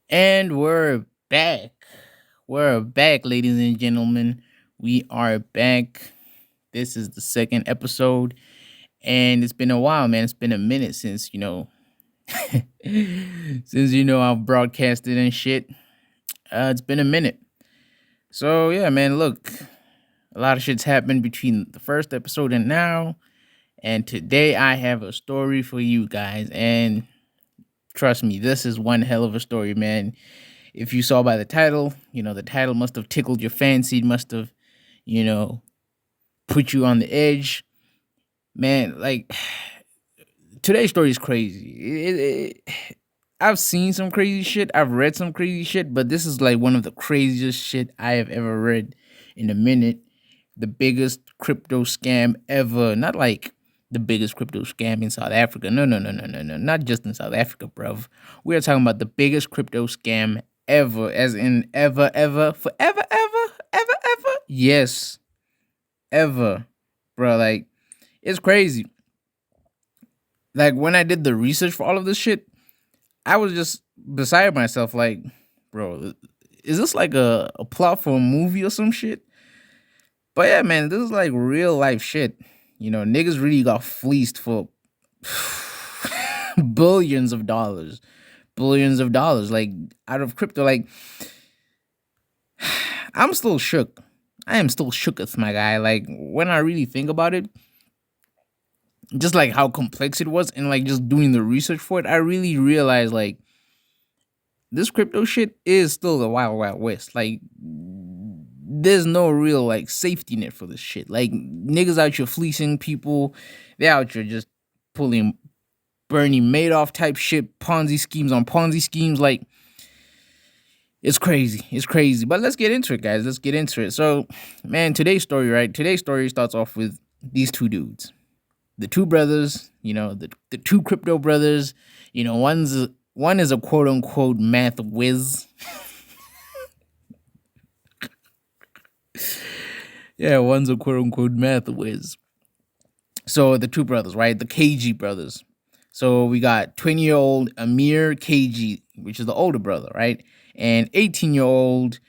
And we're back. We're back, ladies and gentlemen. We are back. This is the second episode, and it's been a while, man. It's been a minute since I've broadcasted and shit. It's been a minute. So yeah, man. Look, a lot of shit's happened between the first episode and now, and today I have a story for you guys. And trust me, this is one hell of a story, man. If you saw by the title, the title must have tickled your fancy. It must have, you know, put you on the edge. Man, like, today's story is crazy. I've seen some crazy shit. I've read some crazy shit, but this is like one of the craziest shit I have ever read in a minute. The biggest crypto scam ever. Not like the biggest crypto scam in South Africa. No, no, no, no, no, no. Not just in South Africa, bruv. We are talking about the biggest crypto scam ever, as in ever, ever, forever, ever, ever, ever. Yes, ever, bro. Like, it's crazy. Like, when I did the research for all of this shit, I was just beside myself, like, bro, is this like a plot for a movie or some shit? But yeah, man, this is like real life shit. Niggas really got fleeced for billions of dollars. Billions of dollars, like, out of crypto. Like, I'm still shook. I am still shooketh, my guy. Like, when I really think about it, just like how complex it was, and like just doing the research for it, I really realized, like, this crypto shit is still the wild wild west. Like, there's no real like safety net for this shit. Like, niggas out here fleecing people. They out here just pulling Bernie Madoff type shit, Ponzi schemes on Ponzi schemes. Like, it's crazy. It's crazy. But let's get into it, guys. Let's get into it. So, man, today's story, right? Today's story starts off with these two dudes. The two brothers, the two crypto brothers. One is a quote unquote math whiz. Yeah, one's a quote unquote math whiz. So the two brothers, right? The Cajee brothers. So we got 20-year-old Amir Cajee, which is the older brother, right? And 18-year-old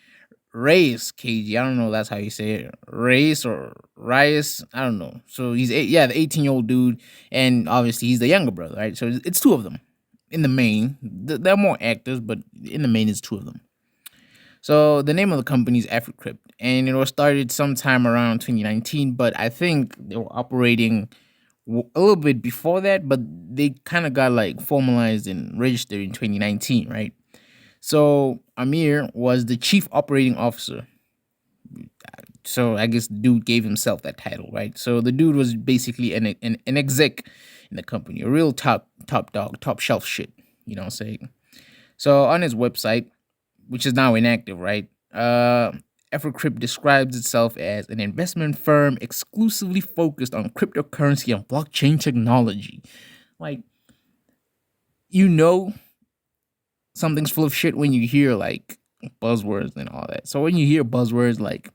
Reyes Cajee. I don't know if that's how you say it. Reyes or Reyes. I don't know. So he's the 18-year-old dude. And obviously he's the younger brother, right? So it's two of them in the main. There are more actors, but in the main, it's two of them. So the name of the company is Africrypt, and it was started sometime around 2019. But I think they were operating a little bit before that, but they kind of got like formalized and registered in 2019, right? So Amir was the chief operating officer. So I guess the dude gave himself that title, right? So the dude was basically an exec in the company, a real top dog, top shelf shit. You know what I'm saying? So on his website, which is now inactive, right? Africrypt describes itself as an investment firm exclusively focused on cryptocurrency and blockchain technology. Like, you know, something's full of shit when you hear like buzzwords and all that. So when you hear buzzwords like,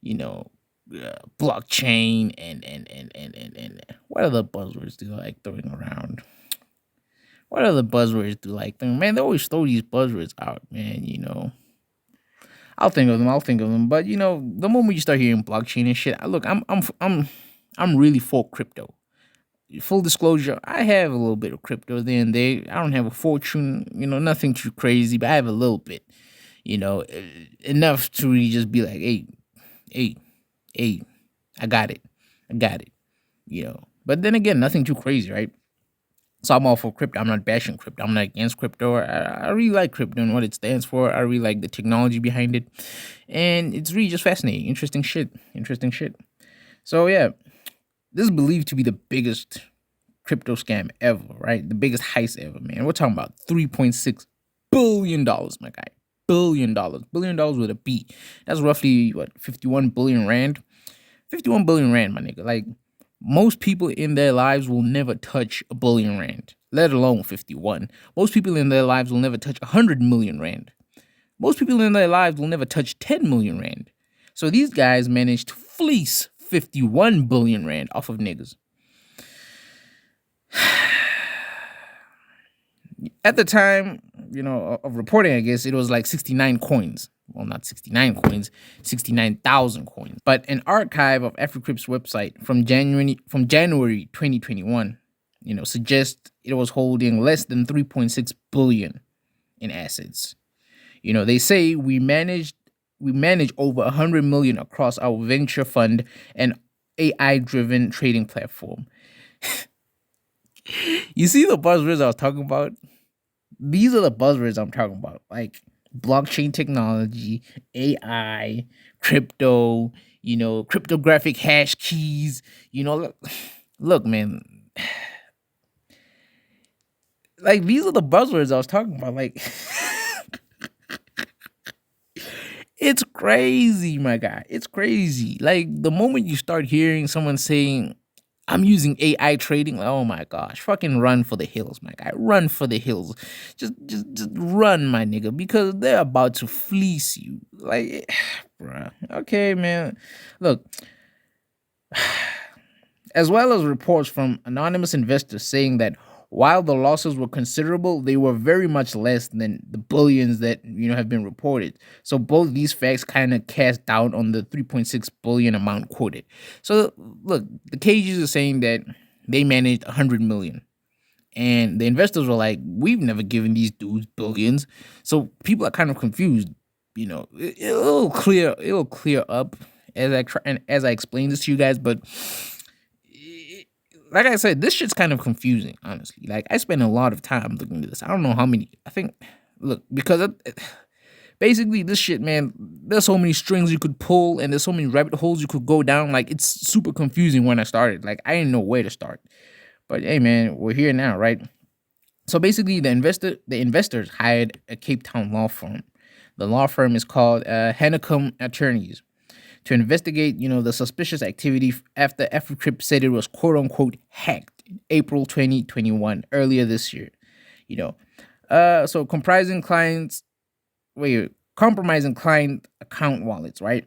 you know, blockchain and what other buzzwords do you like throwing around? What other buzzwords do you like throwing? Man, they always throw these buzzwords out, man. I'll think of them. I'll think of them. But the moment you start hearing blockchain and shit, look, I'm really for crypto. Full disclosure, I have a little bit of crypto there and there. I don't have a fortune, nothing too crazy, but I have a little bit, enough to really just be like, hey, hey, I got it. But then again, nothing too crazy, right? So I'm all for crypto. I'm not bashing crypto. I'm not against crypto. I really like crypto and what it stands for. I really like the technology behind it. And it's really just fascinating. Interesting shit. Interesting shit. So yeah, this is believed to be the biggest crypto scam ever, right? The biggest heist ever, man. We're talking about $3.6 billion, my guy. Billion dollars. Billion dollars with a B. That's roughly, what, 51 billion rand? 51 billion rand, my nigga. Like, most people in their lives will never touch a billion rand, let alone 51. Most people in their lives will never touch 100 million rand. Most people in their lives will never touch 10 million rand. So these guys managed to fleece 51 billion rand off of niggas. At the time, of reporting, I guess it was like 69 coins. Well, not 69 coins, 69,000 coins. But an archive of Africrypt's website from January 2021, suggests it was holding less than 3.6 billion in assets. They say we manage over 100 million across our venture fund and AI driven trading platform. You see the buzzwords I was talking about? These are the buzzwords I'm talking about, like blockchain technology, AI, crypto, cryptographic hash keys. Look, man, like these are the buzzwords I was talking about. Like, it's crazy, my guy. It's crazy. Like the moment you start hearing someone saying, I'm using AI trading. Like, oh my gosh, fucking run for the hills, my guy. Run for the hills. Just run, my nigga, because they're about to fleece you. Like, bruh. Okay, man. Look, as well as reports from anonymous investors saying that while the losses were considerable, they were very much less than the billions that have been reported. So both these facts kind of cast doubt on the 3.6 billion amount quoted. So look, the Cages are saying that they managed 100 million. And the investors were like, we've never given these dudes billions. So people are kind of confused. It'll clear up as I try and as I explain this to you guys, but like I said, this shit's kind of confusing, honestly. Like, I spent a lot of time looking into this. I don't know how many. I think, look, because basically this shit, man, there's so many strings you could pull and there's so many rabbit holes you could go down. Like, it's super confusing when I started. Like, I didn't know where to start. But hey, man, we're here now, right? So basically, the investors hired a Cape Town law firm. The law firm is called Hanekom Attorneys to investigate, the suspicious activity after Africrypt said it was quote unquote hacked in April 2021, earlier this year. So compromising client account wallets, right?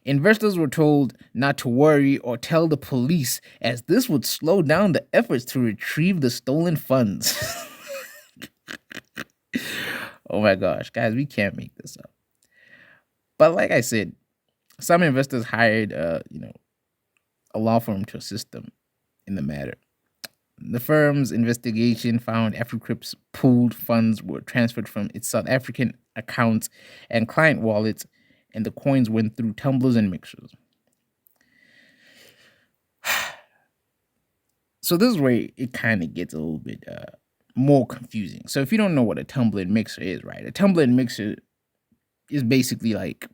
Investors were told not to worry or tell the police, as this would slow down the efforts to retrieve the stolen funds. Oh my gosh, guys, we can't make this up. But like I said, some investors hired, a law firm to assist them in the matter. The firm's investigation found Africrypt's pooled funds were transferred from its South African accounts and client wallets, and the coins went through tumblers and mixers. So this is where it kind of gets a little bit more confusing. So if you don't know what a tumbler and mixer is, right? A tumbler and mixer is basically like,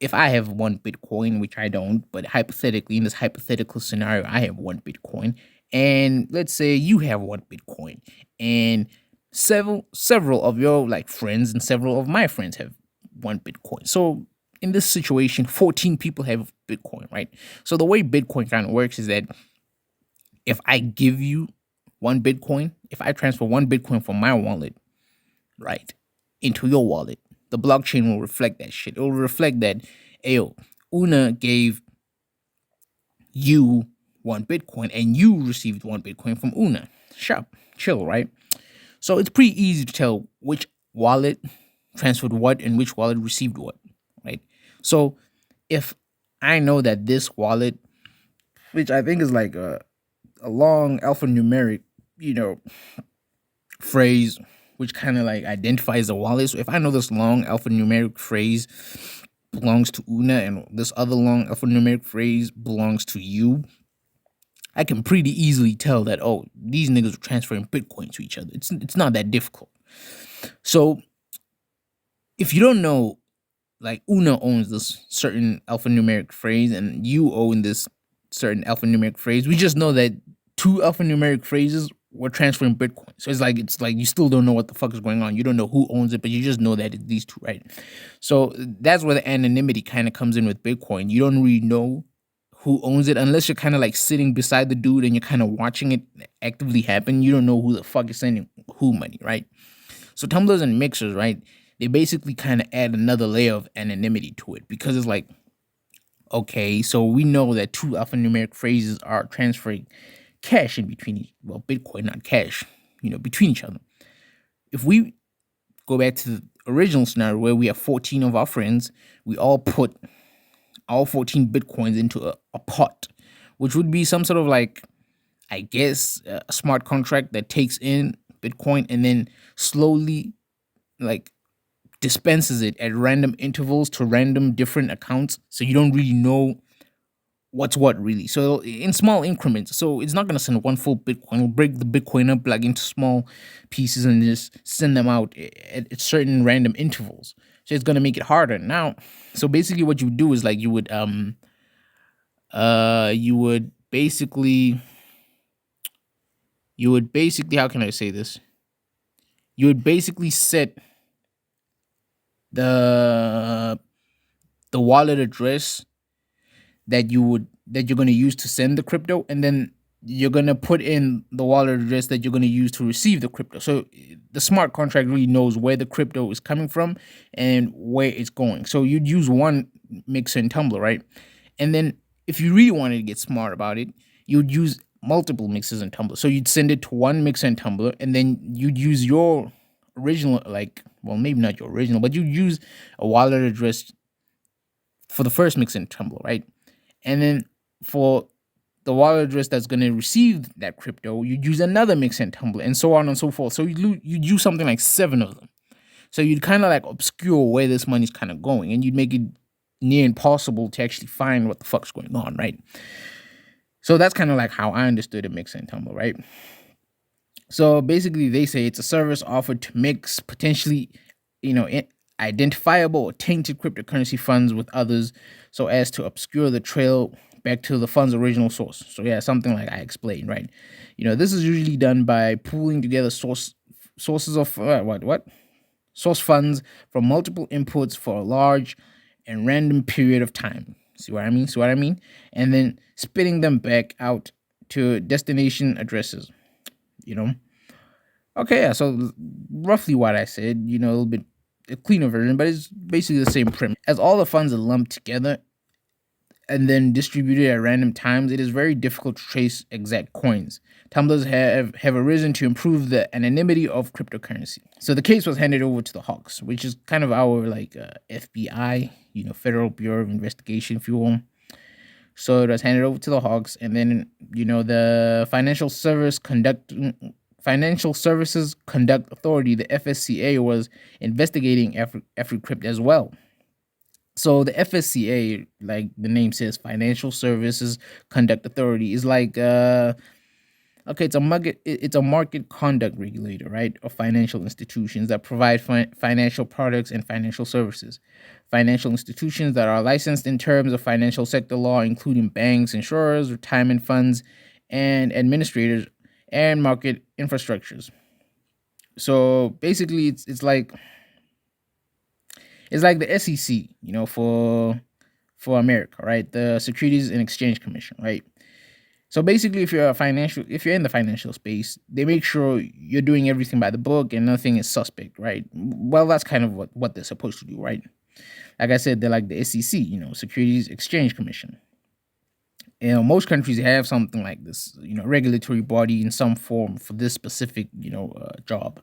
if I have one Bitcoin, which I don't, but hypothetically, in this hypothetical scenario, I have one Bitcoin, and let's say you have one Bitcoin, and several of your like friends and several of my friends have one Bitcoin. So in this situation, 14 people have Bitcoin, right? So the way Bitcoin kind of works is that if I give you one Bitcoin, if I transfer one Bitcoin from my wallet, right, into your wallet, the blockchain will reflect that shit. It will reflect that, ayo, Una gave you one Bitcoin and you received one Bitcoin from Una. Sharp, chill, right? So it's pretty easy to tell which wallet transferred what and which wallet received what, right? So if I know that this wallet, which I think is like a long alphanumeric, phrase, which kind of like identifies the wallet. So if I know this long alphanumeric phrase belongs to Una and this other long alphanumeric phrase belongs to you, I can pretty easily tell that, oh, these niggas are transferring Bitcoin to each other. It's not that difficult. So if you don't know, like Una owns this certain alphanumeric phrase and you own this certain alphanumeric phrase, we just know that two alphanumeric phrases were transferring Bitcoin. So it's like you still don't know what the fuck is going on. You don't know who owns it, but you just know that it's these two, right? So that's where the anonymity kind of comes in with Bitcoin. You don't really know who owns it unless you're kind of like sitting beside the dude and you're kind of watching it actively happen. You don't know who the fuck is sending who money, right? So tumblers and mixers, right? They basically kind of add another layer of anonymity to it because it's like, okay, so we know that two alphanumeric phrases are transferring cash in between, well, Bitcoin, not cash, between each other. If we go back to the original scenario where we have 14 of our friends, we all put all 14 bitcoins into a pot, which would be some sort of like, I guess, a smart contract that takes in Bitcoin and then slowly like dispenses it at random intervals to random different accounts. So you don't really know what's what really. So in small increments. So it's not gonna send one full Bitcoin. It'll break the Bitcoin up like into small pieces and just send them out at certain random intervals. So it's gonna make it harder. Now, so basically what you would do is like you would basically how can I say this? You would basically set the wallet address that you're going to use to send the crypto, and then you're going to put in the wallet address that you're going to use to receive the crypto. So the smart contract really knows where the crypto is coming from and where it's going. So you'd use one mixer and tumbler, right? And then if you really wanted to get smart about it, you'd use multiple mixers and tumblers. So you'd send it to one mixer and tumbler, and then you'd use your original, like, well, maybe not your original, but you'd use a wallet address for the first mixer and tumbler, right? And then for the wallet address that's going to receive that crypto, you'd use another mixer and tumbler, and so on and so forth. So you'd use something like 7 of them. So you'd kind of like obscure where this money's kind of going, and you'd make it near impossible to actually find what the fuck's going on, right? So that's kind of like how I understood a mix and tumbler, right? So basically, they say it's a service offered to mix potentially, identifiable or tainted cryptocurrency funds with others, so as to obscure the trail back to the fund's original source. So yeah, something like I explained, right? This is usually done by pooling together sources of source funds from multiple inputs for a large and random period of time. See what I mean? And then spitting them back out to destination addresses. Okay, yeah. So roughly what I said. A little bit a cleaner version, but it's basically the same premise. As all the funds are lumped together and then distributed at random times, it is very difficult to trace exact coins. Tumblers have arisen to improve the anonymity of cryptocurrency. So the case was handed over to the Hawks, which is kind of our FBI, Federal Bureau of Investigation, if you will. So it was handed over to the Hawks, and then the Financial Services Conduct Authority, the FSCA, was investigating Africrypt as well. So the FSCA, like the name says, Financial Services Conduct Authority, is like it's a market conduct regulator, right, of financial institutions that provide financial products and financial services. Financial institutions that are licensed in terms of financial sector law, including banks, insurers, retirement funds, and administrators and market infrastructures. So basically, it's like the SEC, for America, right? The Securities and Exchange Commission, right? So basically, if you're in the financial space, they make sure you're doing everything by the book and nothing is suspect, right? Well, that's kind of what they're supposed to do, right? Like I said, they're like the SEC, Securities Exchange Commission. Most countries have something like this, regulatory body in some form for this specific, job.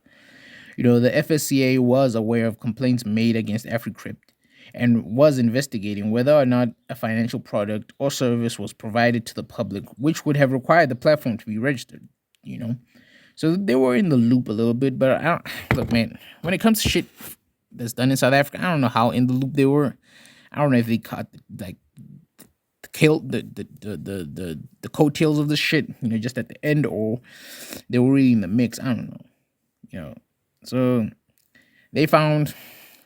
The FSCA was aware of complaints made against Africrypt and was investigating whether or not a financial product or service was provided to the public, which would have required the platform to be registered, So they were in the loop a little bit, but look, man, when it comes to shit that's done in South Africa, I don't know how in the loop they were. I don't know if they caught the coattails of the shit, just at the end, or they were really in the mix. I don't know, So they found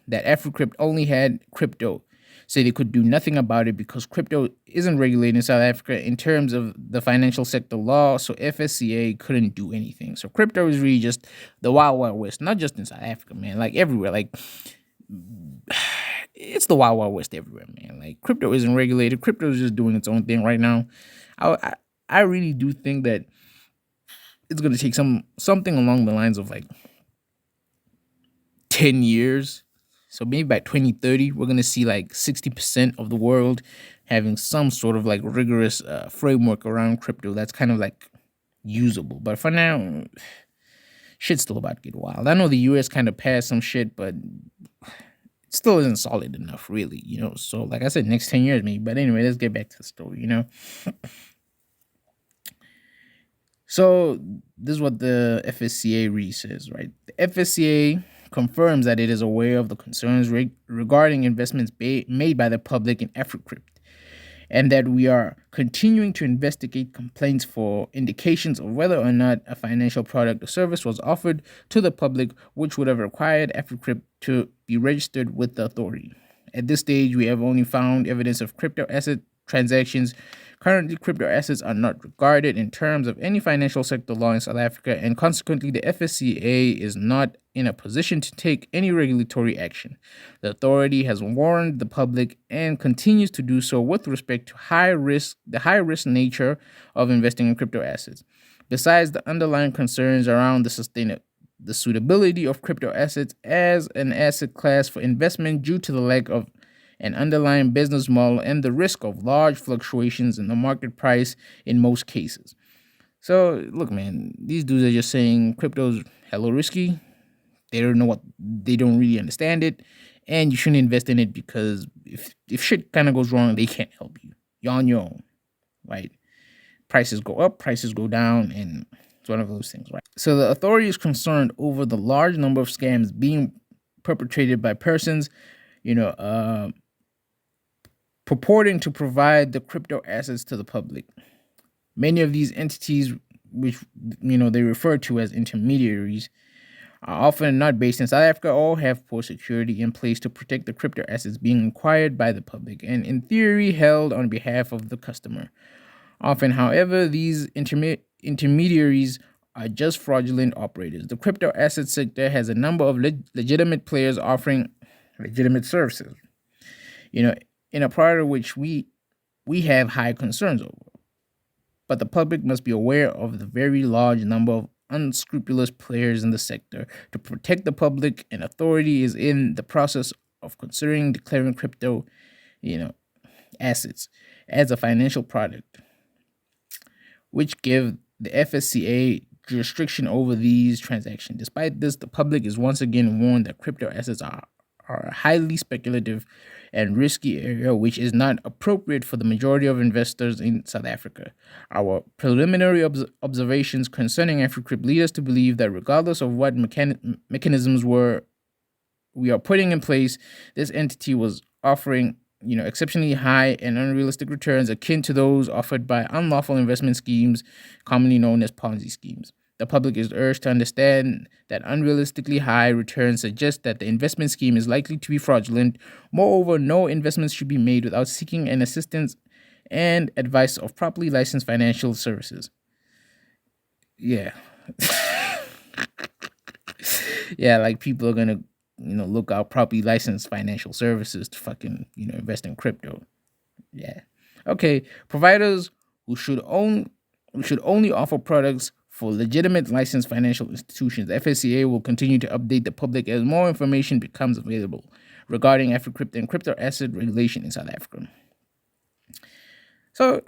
that Africrypt only had crypto, so they could do nothing about it because crypto isn't regulated in South Africa in terms of the financial sector law, so FSCA couldn't do anything. So crypto is really just the wild, wild west, not just in South Africa, man, like everywhere. Like, it's the wild, wild west everywhere, man. Like, crypto isn't regulated. Crypto is just doing its own thing right now. I really do think that it's going to take something along the lines of like 10 years. So maybe by 2030, we're going to see like 60% of the world having some sort of like rigorous framework around crypto that's kind of like usable. But for now, shit's still about to get wild. I know the US kind of passed some shit, but it still isn't solid enough, really, So, like I said, next 10 years, maybe. But anyway, let's get back to the story. So, this is what the FSCA really says, right? The FSCA confirms that it is aware of the concerns regarding investments made by the public in Africrypt, and that we are continuing to investigate complaints for indications of whether or not a financial product or service was offered to the public which would have required Africrypt to be registered with the authority. At this stage, we have only found evidence of crypto asset transactions. Currently, crypto assets are not regarded in terms of any financial sector law in South Africa, and consequently, the FSCA is not in a position to take any regulatory action. The authority has warned the public and continues to do so with respect to the high risk nature of investing in crypto assets. Besides the underlying concerns around the suitability of crypto assets as an asset class for investment due to the lack of an underlying business model and the risk of large fluctuations in the market price in most cases. So, look, man, these dudes are just saying crypto's hella risky. They don't really understand it, and you shouldn't invest in it because if shit kind of goes wrong, they can't help you. You're on your own, right? Prices go up, prices go down, and it's one of those things, right? So the authority is concerned over the large number of scams being perpetrated by persons, purporting to provide the crypto assets to the public. Many of these entities, which they refer to as intermediaries, are often not based in South Africa or have poor security in place to protect the crypto assets being acquired by the public and, in theory, held on behalf of the customer. Often, however, these intermediaries are just fraudulent operators. The crypto asset sector has a number of legitimate players offering legitimate services, in a product which we have high concerns over. But the public must be aware of the very large number of unscrupulous players in the sector. To protect the public, an authority is in the process of considering declaring crypto, assets as a financial product, which give the FSCA jurisdiction over these transactions. Despite this, the public is once again warned that crypto assets are a highly speculative and risky area which is not appropriate for the majority of investors in South Africa. Our preliminary observations concerning Africrypt lead us to believe that regardless of what mechanisms we are putting in place, this entity was offering exceptionally high and unrealistic returns akin to those offered by unlawful investment schemes, commonly known as Ponzi schemes. The public is urged to understand that unrealistically high returns suggest that the investment scheme is likely to be fraudulent. Moreover, no investments should be made without seeking an assistance and advice of properly licensed financial services. Yeah. Yeah, like people are gonna look out properly licensed financial services to fucking, invest in crypto. Yeah. Okay. Providers who should only offer products for legitimate licensed financial institutions. The FSCA will continue to update the public as more information becomes available regarding Africrypt and crypto asset regulation in South Africa. So,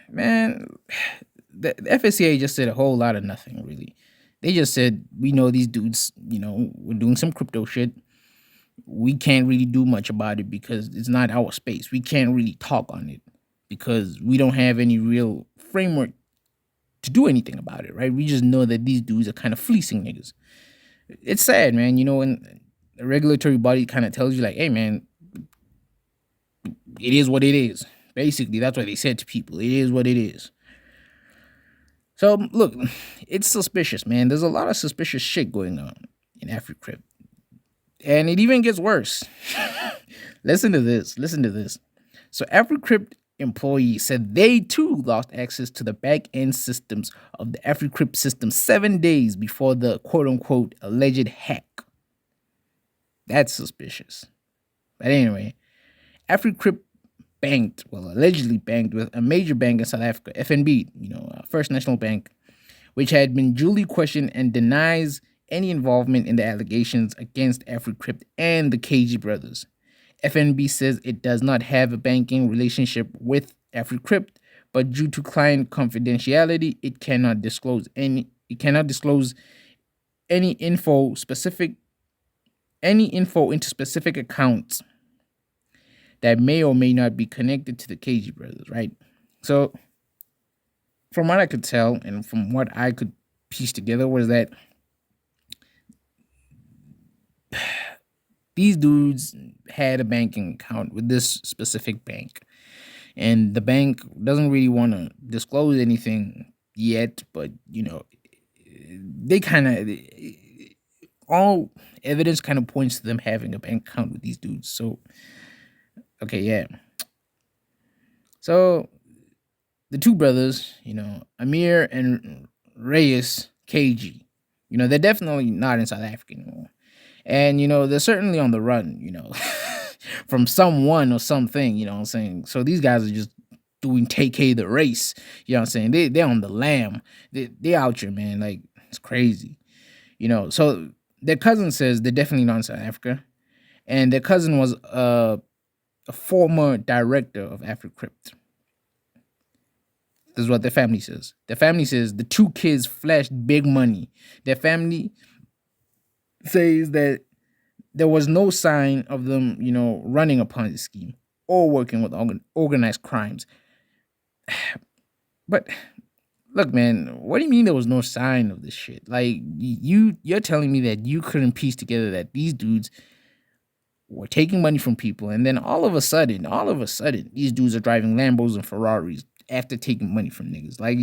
man, the FSCA just said a whole lot of nothing, really. They just said, we know these dudes, we're doing some crypto shit. We can't really do much about it because it's not our space. We can't really talk on it because we don't have any real framework to do anything about it, right? We just know that these dudes are kind of fleecing niggas. It's sad, man. When a regulatory body kind of tells you, like, hey, man, it is what it is. Basically, that's what they said to people. It is what it is. So, look, it's suspicious, man. There's a lot of suspicious shit going on in Africrypt. And it even gets worse. Listen to this. So, Africrypt employees said they too lost access to the back-end systems of the Africrypt system 7 days before the quote-unquote alleged hack. That's suspicious. But anyway, Africrypt allegedly banked with a major bank in South Africa, FNB, First National Bank, which had been duly questioned and denies any involvement in the allegations against Africrypt and the Cajee brothers. FNB says it does not have a banking relationship with Africrypt, but due to client confidentiality, it cannot disclose any info specific any info into specific accounts that may or may not be connected to the Cajee brothers, right? So from what I could tell and from what I could piece together was that these dudes had a banking account with this specific bank, and the bank doesn't really want to disclose anything yet, but they kind of all evidence kind of points to them having a bank account with these dudes. So okay, yeah. So the two brothers, Amir and Reyes Cajee, they're definitely not in South Africa anymore. And, they're certainly on the run, from someone or something, what I'm saying? So these guys are just doing TK the race, what I'm saying? They're on the lam. They out here, man. Like, it's crazy. So their cousin says they're definitely not in South Africa. And their cousin was a former director of Africrypt. This is what their family says. Their family says the two kids flashed big money. Their family says that there was no sign of them, running upon this scheme or working with organized crimes. But look, man, what do you mean there was no sign of this shit? Like you're telling me that you couldn't piece together that these dudes were taking money from people, and then all of a sudden, these dudes are driving Lambos and Ferraris after taking money from niggas. Like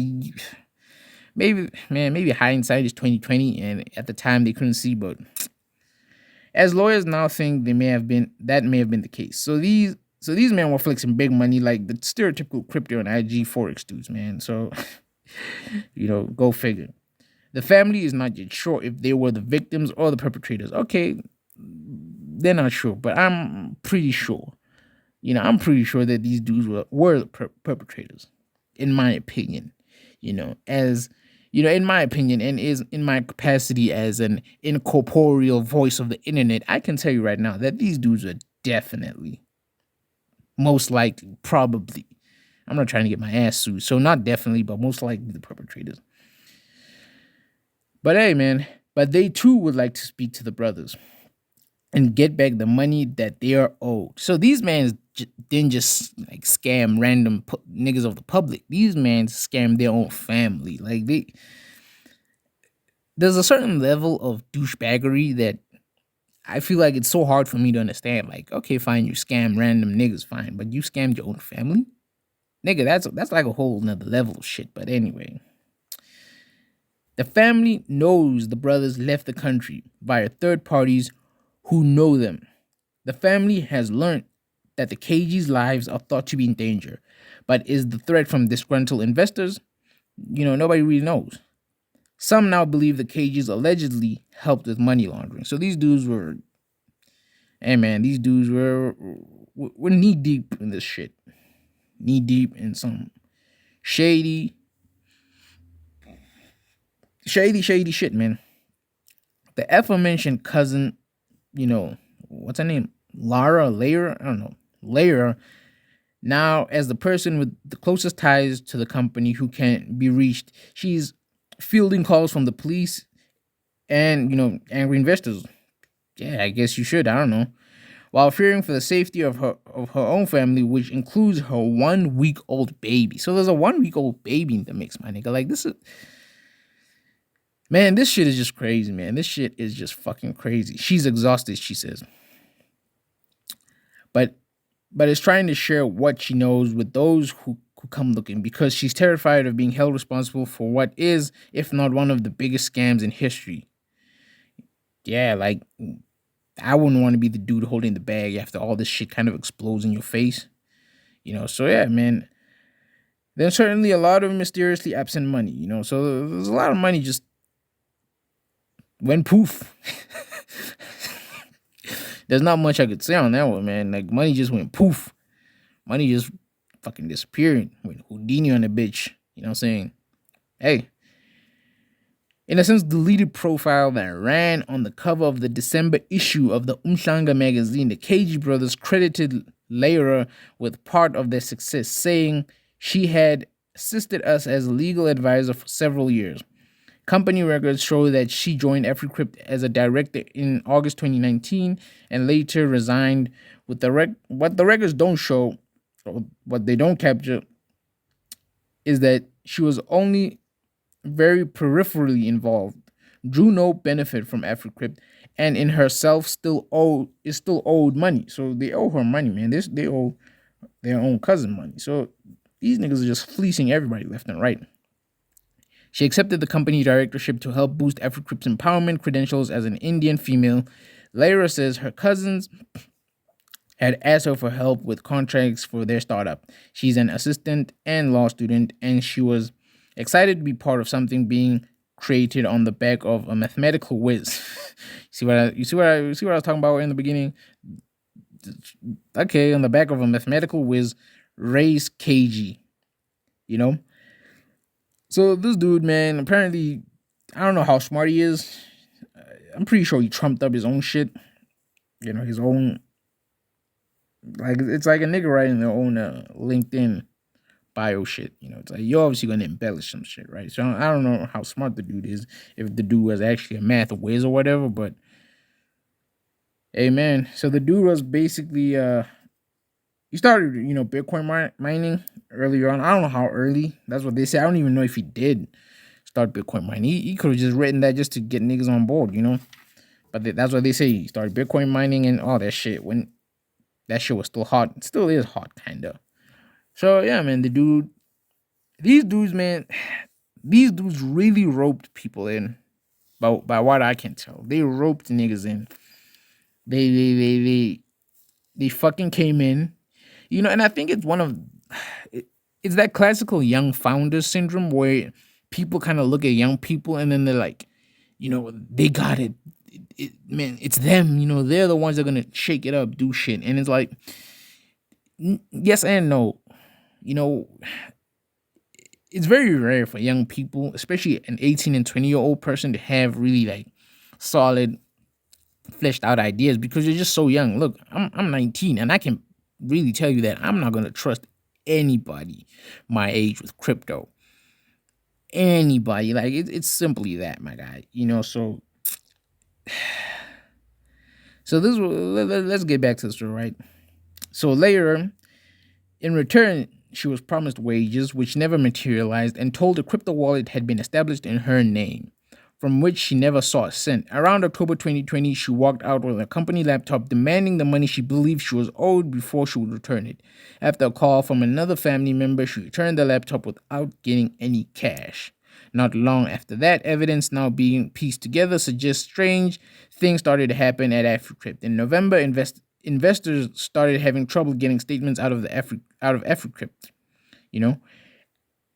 maybe hindsight is 2020, and at the time they couldn't see, but as lawyers now think that may have been the case. So these men were flexing big money like the stereotypical crypto and IG forex dudes, man. So go figure. The family is not yet sure if they were the victims or the perpetrators. Okay, they're not sure, but I'm pretty sure. I'm pretty sure that these dudes were the perpetrators, in my opinion. In my opinion, and is in my capacity as an incorporeal voice of the internet, I can tell you right now that these dudes are definitely, most likely, probably. I'm not trying to get my ass sued, so not definitely, but most likely the perpetrators. But hey, man, but they too would like to speak to the brothers and get back the money that they are owed. So these men didn't just like scam random niggas of the public. These men scammed their own family. Like there's a certain level of douchebaggery that I feel like it's so hard for me to understand. Like, okay, fine, you scam random niggas, fine, but you scammed your own family, nigga. That's like a whole nother level of shit. But anyway, the family knows the brothers left the country via third parties who know them. The family has learned that the Cagees' lives are thought to be in danger, but is the threat from disgruntled investors? Nobody really knows. Some now believe the Cagees allegedly helped with money laundering. So these dudes were, we're knee deep in this shit. Knee deep in some shady shit, man. The aforementioned cousin, what's her name? Lara, I don't know. Lara, now as the person with the closest ties to the company who can be reached, she's fielding calls from the police and, angry investors. Yeah, I guess you should. I don't know. While fearing for the safety of her own family, which includes her 1-week-old baby. So there's a 1-week-old baby in the mix, my nigga. Like, this shit is just crazy, man. This shit is just fucking crazy. She's exhausted, she says. But is trying to share what she knows with those who come looking, because she's terrified of being held responsible for what is, if not one of the biggest scams in history. Yeah, like, I wouldn't want to be the dude holding the bag after all this shit kind of explodes in your face. So yeah, man. There's certainly a lot of mysteriously absent money, so there's a lot of money just went poof. There's not much I could say on that one, man. Like, money just went poof. Money just fucking disappeared. Went Houdini on the bitch. You know what I'm saying? Hey. In a sense, deleted profile that ran on the cover of the December issue of the Umhlanga magazine, the Cajee brothers credited Lara with part of their success, saying she had assisted us as a legal advisor for several years. Company records show that she joined Africrypt as a director in August 2019 and later resigned. What the records don't show, or what they don't capture, is that she was only very peripherally involved, drew no benefit from Africrypt, and in herself still owed money. So they owe her money, man. They owe their own cousin money. So these niggas are just fleecing everybody left and right. She accepted the company directorship to help boost Africrypt's empowerment credentials as an Indian female. Lyra says her cousins had asked her for help with contracts for their startup. She's an assistant and law student, and she was excited to be part of something being created on the back of a mathematical whiz. You see what I was talking about in the beginning? Okay, on the back of a mathematical whiz, race Cajee, you know? So this dude, man, apparently, I don't know how smart he is. I'm pretty sure he trumped up his own shit. His own, like, it's like a nigga writing their own LinkedIn bio shit. It's like, you're obviously going to embellish some shit, right? So I don't know how smart the dude is, if the dude was actually a math whiz or whatever, but hey, man. So the dude was basically, he started, Bitcoin mining earlier on. I don't know how early. That's what they say. I don't even know if he did start Bitcoin mining. He could have just written that just to get niggas on board, But that's what they say. He started Bitcoin mining and all that shit when that shit was still hot. It still is hot, kind of. So, yeah, man, these dudes, man, these dudes really roped people in, by what I can tell. They roped niggas in. They fucking came in, and I think it's it's that classical young founder syndrome where people kind of look at young people and then they're like, they got it. Man, it's them, they're the ones that are going to shake it up, do shit. And it's like, yes and no. It's very rare for young people, especially an 18 and 20-year-old person, to have really like solid, fleshed out ideas because you're just so young. Look, I'm 19 and I can really tell you that I'm not going to trust anybody my age with crypto. Anybody. Like, it's simply that, my guy. So let's get back to the story, right? So later, in return, she was promised wages, which never materialized, and told the crypto wallet had been established in her name, from which she never saw a cent. Around October 2020, she walked out with a company laptop demanding the money she believed she was owed before she would return it. After a call from another family member, she returned the laptop without getting any cash. Not long after that, evidence now being pieced together suggests strange things started to happen at Africrypt. In November, investors started having trouble getting statements out of Africrypt.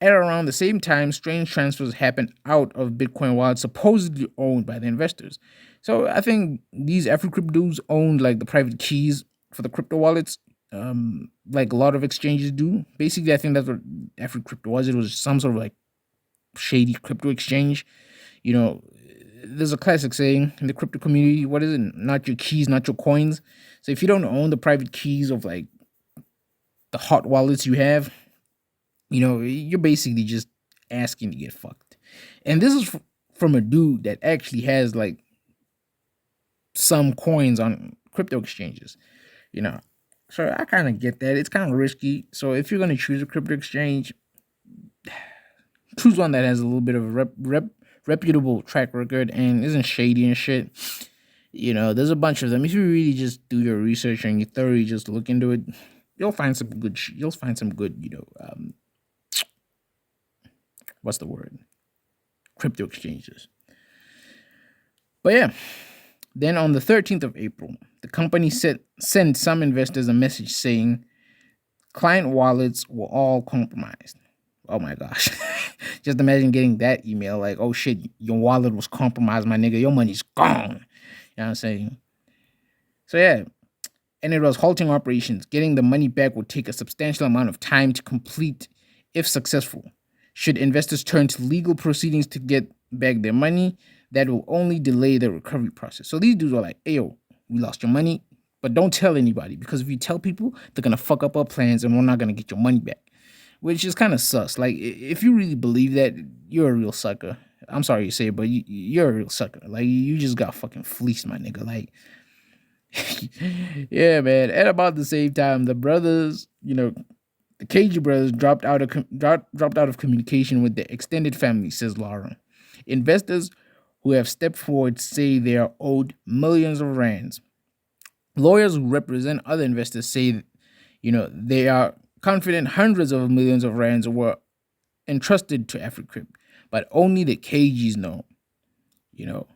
At around the same time, strange transfers happened out of Bitcoin wallets supposedly owned by the investors. So I think these Africrypt dudes owned like the private keys for the crypto wallets, like a lot of exchanges do. Basically, I think that's what Africrypt was. It was some sort of like shady crypto exchange. There's a classic saying in the crypto community, what is it? Not your keys, not your coins. So if you don't own the private keys of like the hot wallets you have, you're basically just asking to get fucked. And this is from a dude that actually has like some coins on crypto exchanges, So I kind of get that. It's kind of risky. So if you're going to choose a crypto exchange, choose one that has a little bit of a reputable track record and isn't shady and shit. There's a bunch of them. If you really just do your research and you thoroughly just look into it, you'll find some good. What's the word? Crypto exchanges. But yeah, then on the 13th of April, the company sent some investors a message saying client wallets were all compromised. Oh my gosh. Just imagine getting that email like, oh shit, your wallet was compromised, my nigga. Your money's gone. You know what I'm saying? So yeah, and it was halting operations. Getting the money back would take a substantial amount of time to complete if successful. Should investors turn to legal proceedings to get back their money, that will only delay the recovery process. So these dudes are like, hey, yo, we lost your money, but don't tell anybody, because if you tell people, they're going to fuck up our plans and we're not going to get your money back, which is kind of sus. Like, if you really believe that, you're a real sucker. I'm sorry to say, but you're a real sucker. Like you just got fucking fleeced, my nigga. Like, yeah, man. At about the same time, the brothers, the Cajee brothers dropped out of communication with the extended family, says Laura. Investors who have stepped forward say they are owed millions of rands. Lawyers who represent other investors say, they are confident hundreds of millions of rands were entrusted to Africrypt, but only the Cagees know, you know.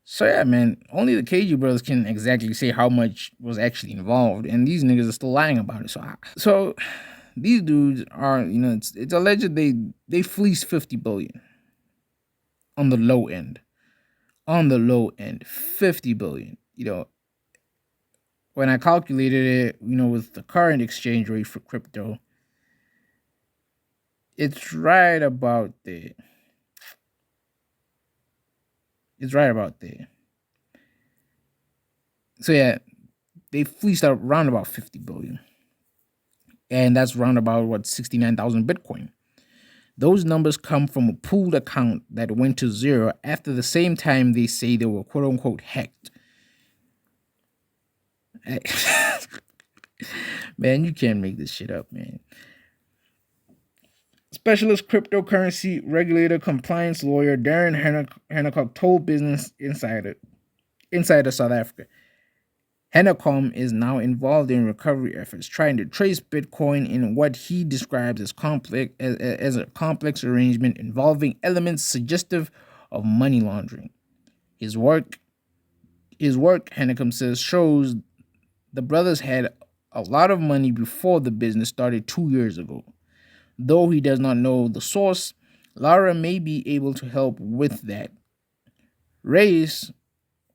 So yeah, man, only the Cajee brothers can exactly say how much was actually involved, and these niggas are still lying about it. So these dudes are, it's alleged they fleeced 50 billion on the low end. On the low end, 50 billion. When I calculated it, with the current exchange rate for crypto, it's right about there. It's right about there. So yeah, they fleeced out around about 50 billion. And that's round about 69,000 Bitcoin. Those numbers come from a pooled account that went to zero after the same time they say they were quote unquote hacked. Man, you can't make this shit up, man. Specialist cryptocurrency regulator compliance lawyer Darren Hancock told Business Insider South Africa. Hanacom is now involved in recovery efforts, trying to trace Bitcoin in what he describes as a complex arrangement involving elements suggestive of money laundering. His work, Hanacom says, shows the brothers had a lot of money before the business started 2 years ago. Though he does not know the source, Lara may be able to help with that. Reyes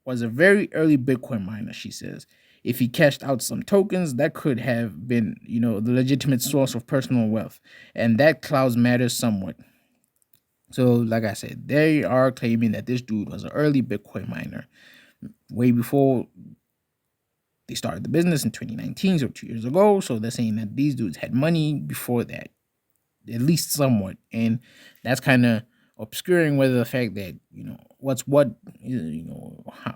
was a very early Bitcoin miner, she says. If he cashed out some tokens, that could have been, the legitimate source of personal wealth. And that clouds matters somewhat. So, like I said, they are claiming that this dude was an early Bitcoin miner way before they started the business in 2019, so 2 years ago. So they're saying that these dudes had money before that, at least somewhat. And that's kind of obscuring whether the fact that, what's what,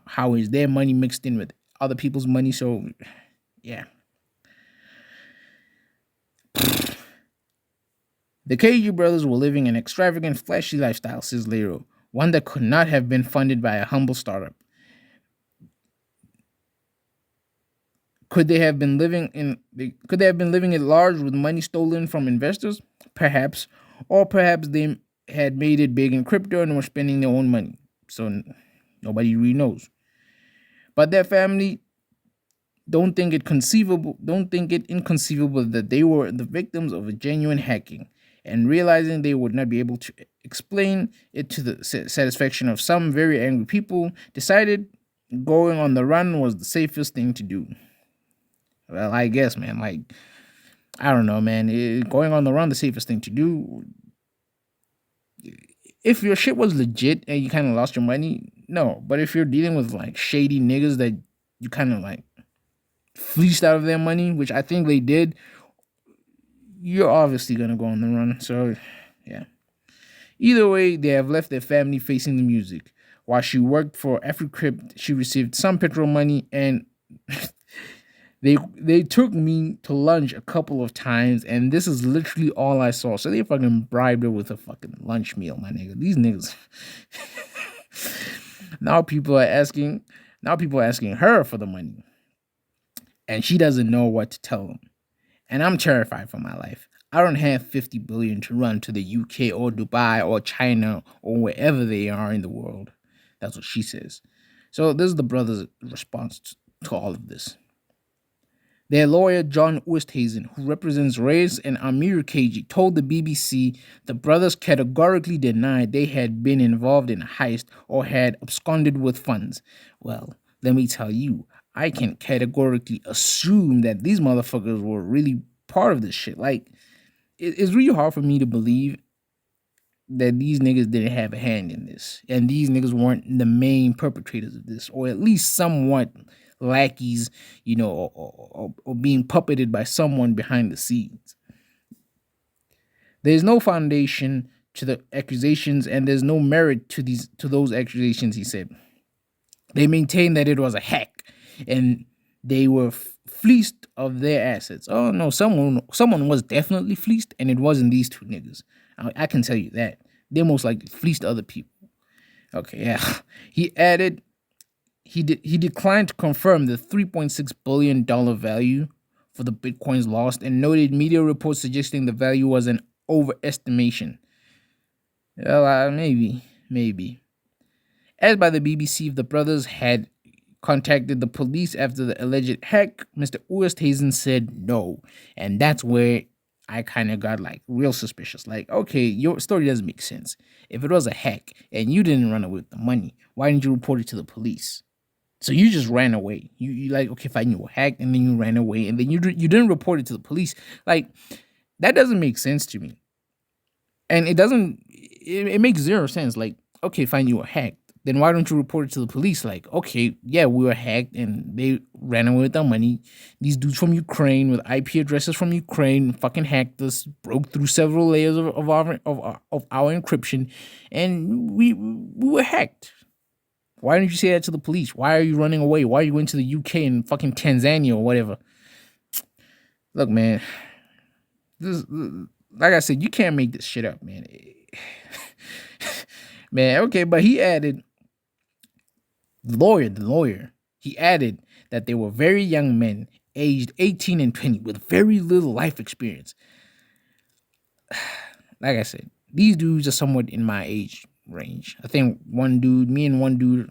how is their money mixed in with other people's money. So, yeah. The Cajee brothers were living an extravagant, flashy lifestyle, says Lero, one that could not have been funded by a humble startup. Could they have been living at large with money stolen from investors? Perhaps. Or perhaps they had made it big in crypto and were spending their own money. So nobody really knows. But their family don't think it inconceivable that they were the victims of a genuine hacking, and realizing they would not be able to explain it to the satisfaction of some very angry people, decided going on the run was the safest thing to do. Well, I guess, man, like, I don't know, man. Going on the run, the safest thing to do. If your shit was legit and you kind of lost your money, no. But if you're dealing with like shady niggas that you kind of like fleeced out of their money, which I think they did, you're obviously gonna go on the run. So, yeah. Either way, they have left their family facing the music. While she worked for Africrypt, she received some petrol money, and they took me to lunch a couple of times, and this is literally all I saw. So they fucking bribed her with a fucking lunch meal, my nigga. These niggas. Now people are asking her for the money, and she doesn't know what to tell them. And I'm terrified for my life. I don't have 50 billion to run to the UK or Dubai or China or wherever they are in the world. That's what she says. So this is the brother's response to all of this. Their lawyer, John Oosthuizen, who represents Reyes and Amir Cajee, told the BBC the brothers categorically denied they had been involved in a heist or had absconded with funds. Well, let me tell you, I can categorically assume that these motherfuckers were really part of this shit. Like, it's really hard for me to believe that these niggas didn't have a hand in this, and these niggas weren't the main perpetrators of this, or at least somewhat lackeys, or being puppeted by someone behind the scenes. There's no foundation to the accusations, and there's no merit to those accusations. He said they maintain that it was a hack, and they were fleeced of their assets. Oh no, someone was definitely fleeced, and it wasn't these two niggas. I can tell you that they most likely fleeced other people. Okay, yeah. He added he declined to confirm the $3.6 billion value for the bitcoins lost, and noted media reports suggesting the value was an overestimation. Well, maybe. As by the BBC, the brothers had contacted the police after the alleged hack, Mr. Oosthuizen said no. And that's where I kind of got like real suspicious. Like, okay, your story doesn't make sense. If it was a hack and you didn't run away with the money, why didn't you report it to the police? So you just ran away. You like, okay, fine, you were hacked, and then you ran away, and then you didn't report it to the police. Like, that doesn't make sense to me. And it makes zero sense. Like, okay, fine, you were hacked. Then why don't you report it to the police? Like, okay, yeah, we were hacked and they ran away with our money. These dudes from Ukraine with IP addresses from Ukraine fucking hacked us, broke through several layers of our encryption, and we were hacked. Why didn't you say that to the police? Why are you running away? Why are you going to the UK and fucking Tanzania or whatever? Look, man, this, like I said, you can't make this shit up, man. Man, okay, but he added, the lawyer, he added that they were very young men, aged 18 and 20, with very little life experience. Like I said, these dudes are somewhat in my age range. I think me and one dude,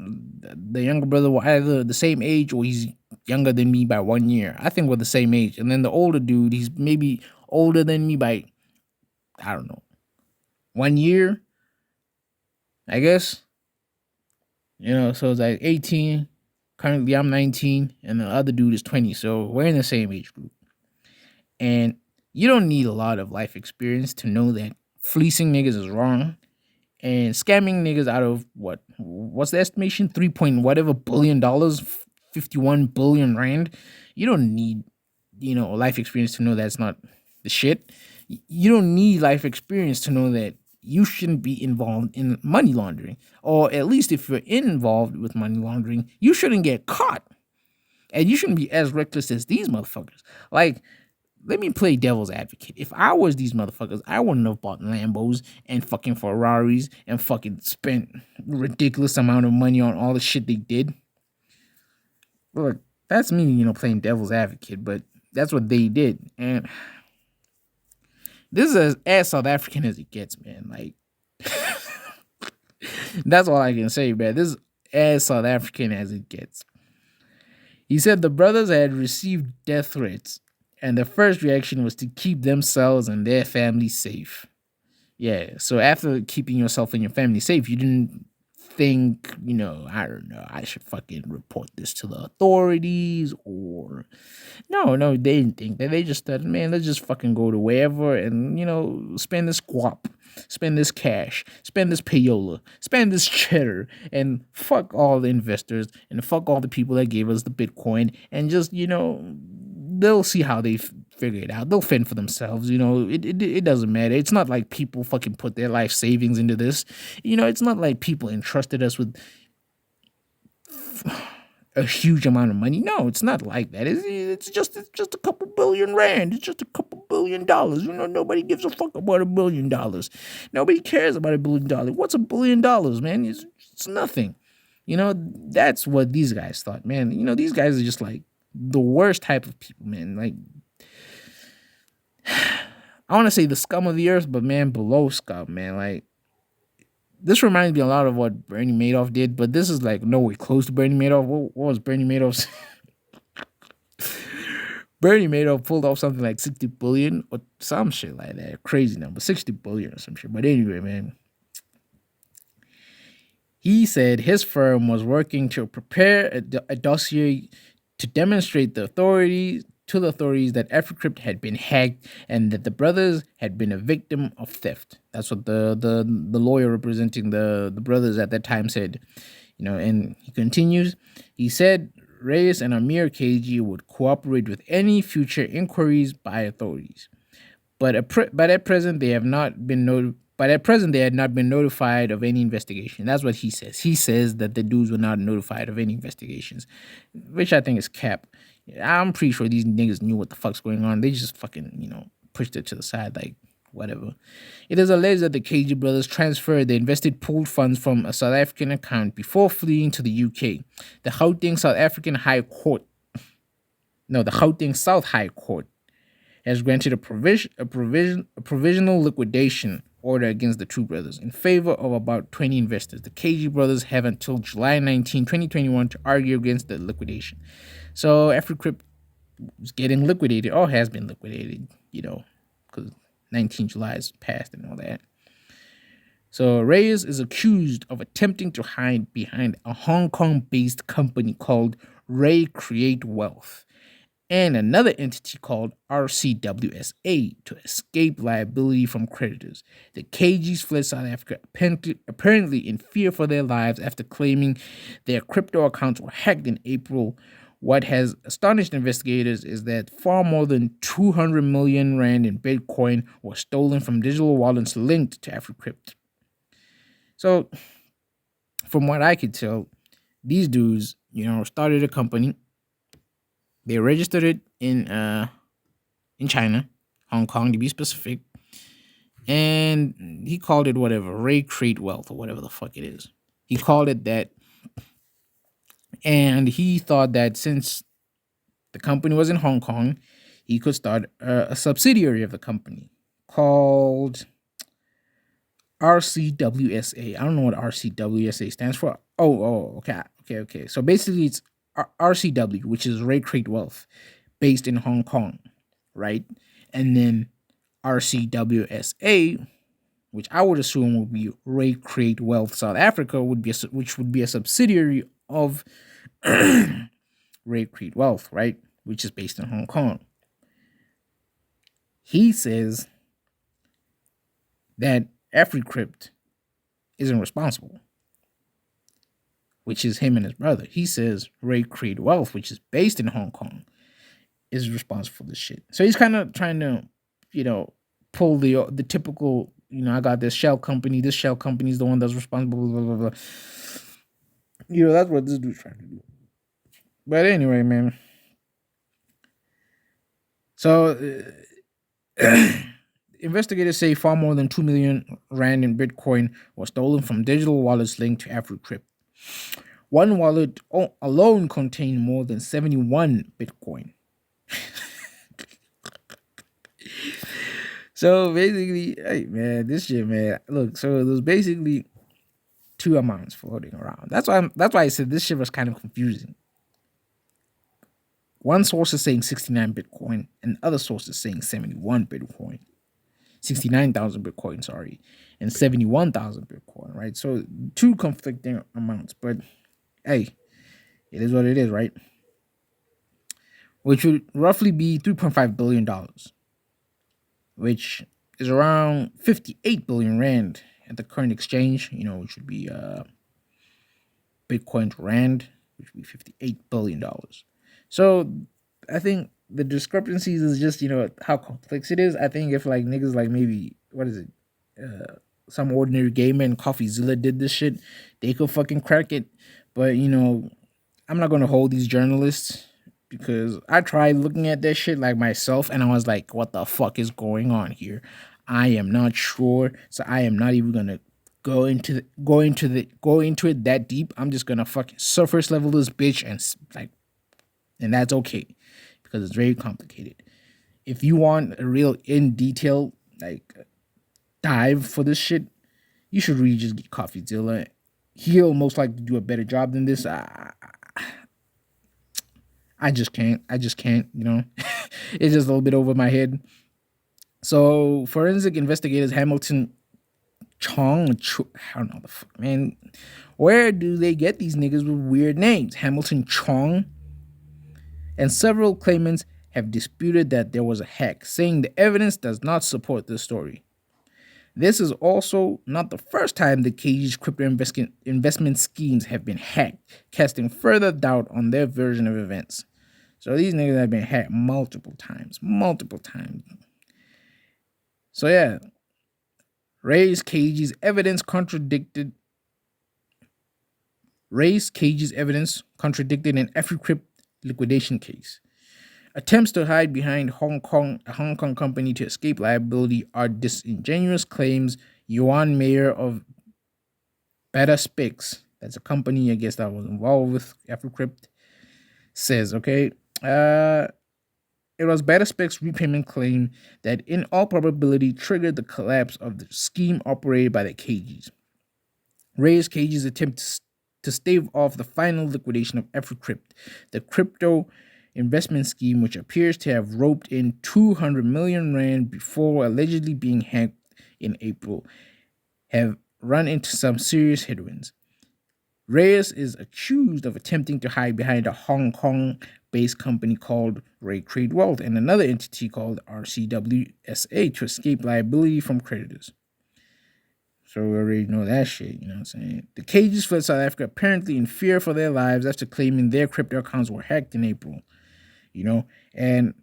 the younger brother, were either the same age or he's younger than me by 1 year. I think we're the same age. And then the older dude, he's maybe older than me by, I don't know, 1 year, I guess. So it's like 18. Currently, I'm 19, and the other dude is 20. So we're in the same age group. And you don't need a lot of life experience to know that fleecing niggas is wrong. And scamming niggas out of what's the estimation? 3 point whatever billion dollars, 51 billion rand. You don't need, life experience to know that's not the shit. You don't need life experience to know that you shouldn't be involved in money laundering. Or at least if you're involved with money laundering, you shouldn't get caught. And you shouldn't be as reckless as these motherfuckers. Like, let me play devil's advocate. If I was these motherfuckers, I wouldn't have bought Lambos and fucking Ferraris and fucking spent ridiculous amount of money on all the shit they did. Look, that's me, playing devil's advocate, but that's what they did. And this is as South African as it gets, man. Like, that's all I can say, man. This is as South African as it gets. He said the brothers had received death threats, and the first reaction was to keep themselves and their family safe. Yeah, so after keeping yourself and your family safe, you didn't think, I don't know, I should fucking report this to the authorities, or no, they didn't think that. They just thought, man, let's just fucking go to wherever and, spend this guap, spend this cash, spend this payola, spend this cheddar, and fuck all the investors and fuck all the people that gave us the Bitcoin, and just, they'll see how they figure it out. They'll fend for themselves. It doesn't matter. It's not like people fucking put their life savings into this. It's not like people entrusted us with a huge amount of money. No, it's not like that. It's just a couple billion rand. It's just a couple $1 billion. Nobody gives a fuck about $1 billion. Nobody cares about $1 billion. What's $1 billion, man? It's nothing. That's what these guys thought, man. These guys are just like the worst type of people, man. Like, I want to say the scum of the earth, but man, below scum, man. Like, this reminds me a lot of what Bernie Madoff did, but this is like nowhere close to Bernie Madoff. What was Bernie Madoff's? Bernie Madoff pulled off something like 60 billion or some shit like that. Crazy number, 60 billion or some shit. But anyway, man. He said his firm was working to prepare a dossier to demonstrate to the authorities that Africrypt had been hacked and that the brothers had been a victim of theft. That's what the lawyer representing the brothers at that time said. And he continues. He said Reyes and Amir Cajee would cooperate with any future inquiries by authorities. But at present, they have not been But at present, they had not been notified of any investigation. That's what he says. He says that the dudes were not notified of any investigations, which I think is cap. I'm pretty sure these niggas knew what the fuck's going on. They just fucking, pushed it to the side, like, whatever. It is alleged that the Cajee brothers transferred the invested pooled funds from a South African account before fleeing to the UK. The Gauteng South High Court has granted a provisional liquidation order against the two brothers in favor of about 20 investors. The Cajee brothers have until July 19, 2021 to argue against the liquidation. So Africrypt is getting liquidated, or has been liquidated, because 19 July is passed and all that. So Reyes is accused of attempting to hide behind a Hong Kong-based company called Ray Create Wealth and another entity called RCWSA to escape liability from creditors. The Cajees fled South Africa apparently in fear for their lives after claiming their crypto accounts were hacked in April. What has astonished investigators is that far more than 200 million rand in Bitcoin was stolen from digital wallets linked to Africrypt. So, from what I could tell, these dudes, started a company. They registered it in China, Hong Kong to be specific, and he called it whatever, Ray Create Wealth or whatever the fuck it is. He called it that, and he thought that since the company was in Hong Kong, he could start a subsidiary of the company called RCWSA. I don't know what RCWSA stands for. Okay. So basically, it's RCW, which is Ray Create Wealth, based in Hong Kong, right? And then RCWSA, which I would assume would be Ray Create Wealth South Africa, which would be a subsidiary of Ray Create Wealth, right? Which is based in Hong Kong. He says that Africrypt isn't responsible, which is him and his brother. He says Ray Create Wealth, which is based in Hong Kong, is responsible for this shit. So he's kind of trying to, pull the typical, I got this shell company. This shell company is the one that's responsible. Blah, blah, blah. That's what this dude's trying to do. But anyway, man. So investigators say far more than 2 million rand in Bitcoin was stolen from digital wallets linked to Africrypt. One wallet alone contained more than 71 Bitcoin. So basically, hey man, this shit, man. Look, so there's basically two amounts floating around. That's why I said this shit was kind of confusing. One source is saying 69 Bitcoin, and other source is saying 71 Bitcoin. 69,000 Bitcoin, sorry, and 71,000 Bitcoin, right? So two conflicting amounts, but hey, it is what it is, right? Which would roughly be $3.5 billion, which is around 58 billion rand at the current exchange, which would be Bitcoin to rand, which would be $58 billion. So I think the discrepancies is just, how complex it is. I think if like niggas like maybe, what is it? Some ordinary gamer and CoffeeZilla did this shit, they could fucking crack it. But, I'm not going to hold these journalists because I tried looking at that shit like myself and I was like, what the fuck is going on here? I am not sure. So I am not even going to go into it that deep. I'm just going to fucking surface level this bitch and that's okay because it's very complicated. If you want a real in detail dive for this shit, you should really just get CoffeeZilla. He'll most likely do a better job than this. I just can't. It's just a little bit over my head. So forensic investigators Hamilton Chong, I don't know the fuck, man. Where do they get these niggas with weird names? Hamilton Chong and several claimants have disputed that there was a hack, saying the evidence does not support this story. This is also not the first time the Cagee's crypto investment schemes have been hacked, casting further doubt on their version of events. So these niggas have been hacked multiple times. So yeah, Ray's Cagee's evidence contradicted Ray's Cage's evidence contradicted an Africrypt liquidation case. Attempts to hide behind a Hong Kong company to escape liability are disingenuous claims. Yuan Mayer of Beta Specs, that's a company I guess that was involved with Africrypt, says, okay, it was Beta Specs' repayment claim that in all probability triggered the collapse of the scheme operated by the Cagees. Reyes Cage's attempt to stave off the final liquidation of Africrypt, the crypto investment scheme which appears to have roped in 200 million rand before allegedly being hacked in April, have run into some serious headwinds. Reyes is accused of attempting to hide behind a Hong Kong based company called Ray Trade Wealth and another entity called RCWSA to escape liability from creditors. So we already know that shit, you know what I'm saying? The Cages fled South Africa apparently in fear for their lives after claiming their crypto accounts were hacked in April, you know? And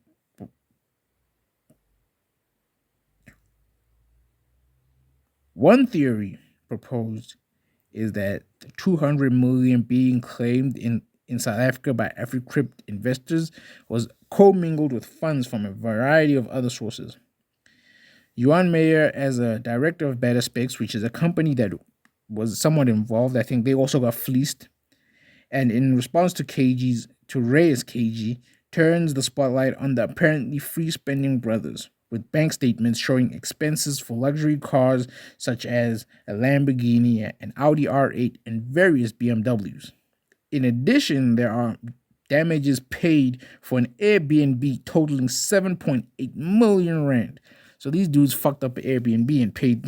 one theory proposed is that the 200 million being claimed in South Africa by Africrypt investors was commingled with funds from a variety of other sources. Yuan Mayer, as a director of Beta Specs, which is a company that was somewhat involved, I think they also got fleeced. And in response to Reyes Cajee, turns the spotlight on the apparently free spending brothers, with bank statements showing expenses for luxury cars such as a Lamborghini, an Audi R8, and various BMWs. In addition, there are damages paid for an Airbnb totaling 7.8 million rand. So these dudes fucked up an Airbnb and paid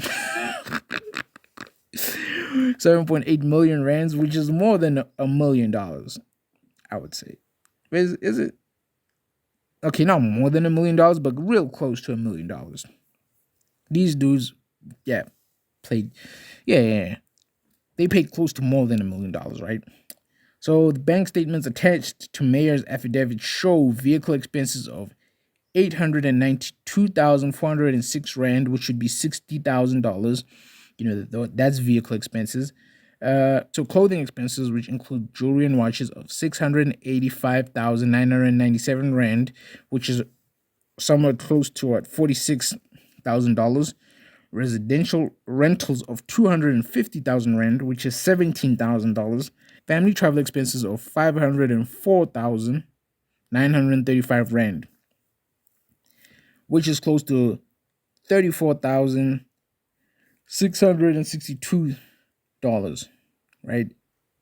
7.8 million rands, which is more than $1 million, I would say. Is it? Okay, not more than $1 million, but real close to $1 million. These dudes, yeah, played, yeah. They paid close to more than $1 million, right? So the bank statements attached to Mayer's affidavit show vehicle expenses of 892,406 rand, which should be $60,000. You know, that's vehicle expenses. So clothing expenses, which include jewelry and watches, of 685,997 rand, which is somewhat close to what, $46,000. Residential rentals of 250,000 rand, which is $17,000. Family travel expenses of 504,935 rand, which is close to $34,662, right?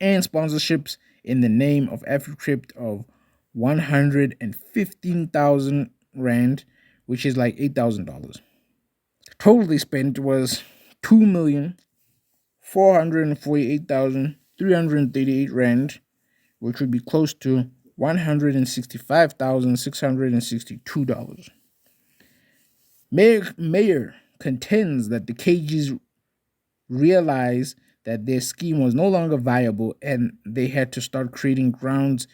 And sponsorships in the name of Africrypt of 115,000 rand, which is like $8,000. Total they spent was 2,448,338 rand, which would be close to $165,662. Mayer contends that the Cagees realized that their scheme was no longer viable and they had to start creating grounds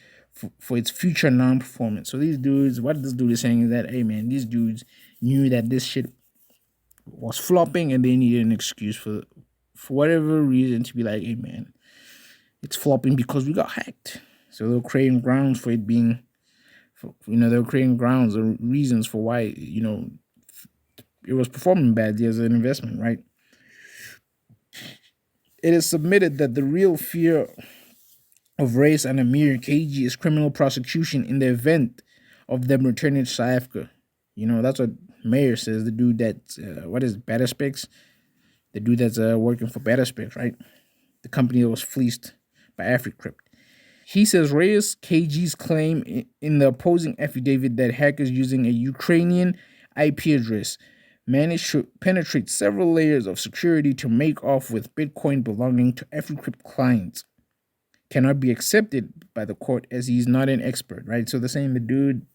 for its future non-performance. So these dudes, what this dude is saying is that, hey man, these dudes knew that this shit was flopping and they needed an excuse for whatever reason to be like, hey man, it's flopping because we got hacked. So they're creating grounds for it being, they're creating grounds or reasons for why, it was performing badly as an investment, right? It is submitted that the real fear of Race and Amir Cajee is criminal prosecution in the event of them returning to South Africa. That's what Mayer says, the dude that's, Beta Specs? The dude that's working for Beta Specs, right? The company that was fleeced by Africrypt. He says Reyes Cagee's claim in the opposing affidavit that hackers using a Ukrainian IP address managed to penetrate several layers of security to make off with Bitcoin belonging to Africrypt clients cannot be accepted by the court as he's not an expert, right? So they're saying the dude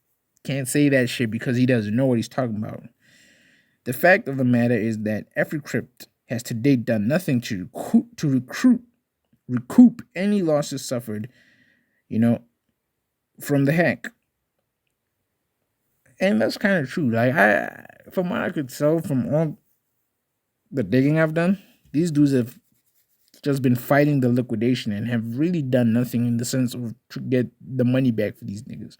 can't say that shit because he doesn't know what he's talking about. The fact of the matter is that Africrypt has to date done nothing to recoup any losses suffered, from the hack. And that's kind of true. Like from what I could tell from all the digging I've done, these dudes have just been fighting the liquidation and have really done nothing in the sense of to get the money back for these niggas.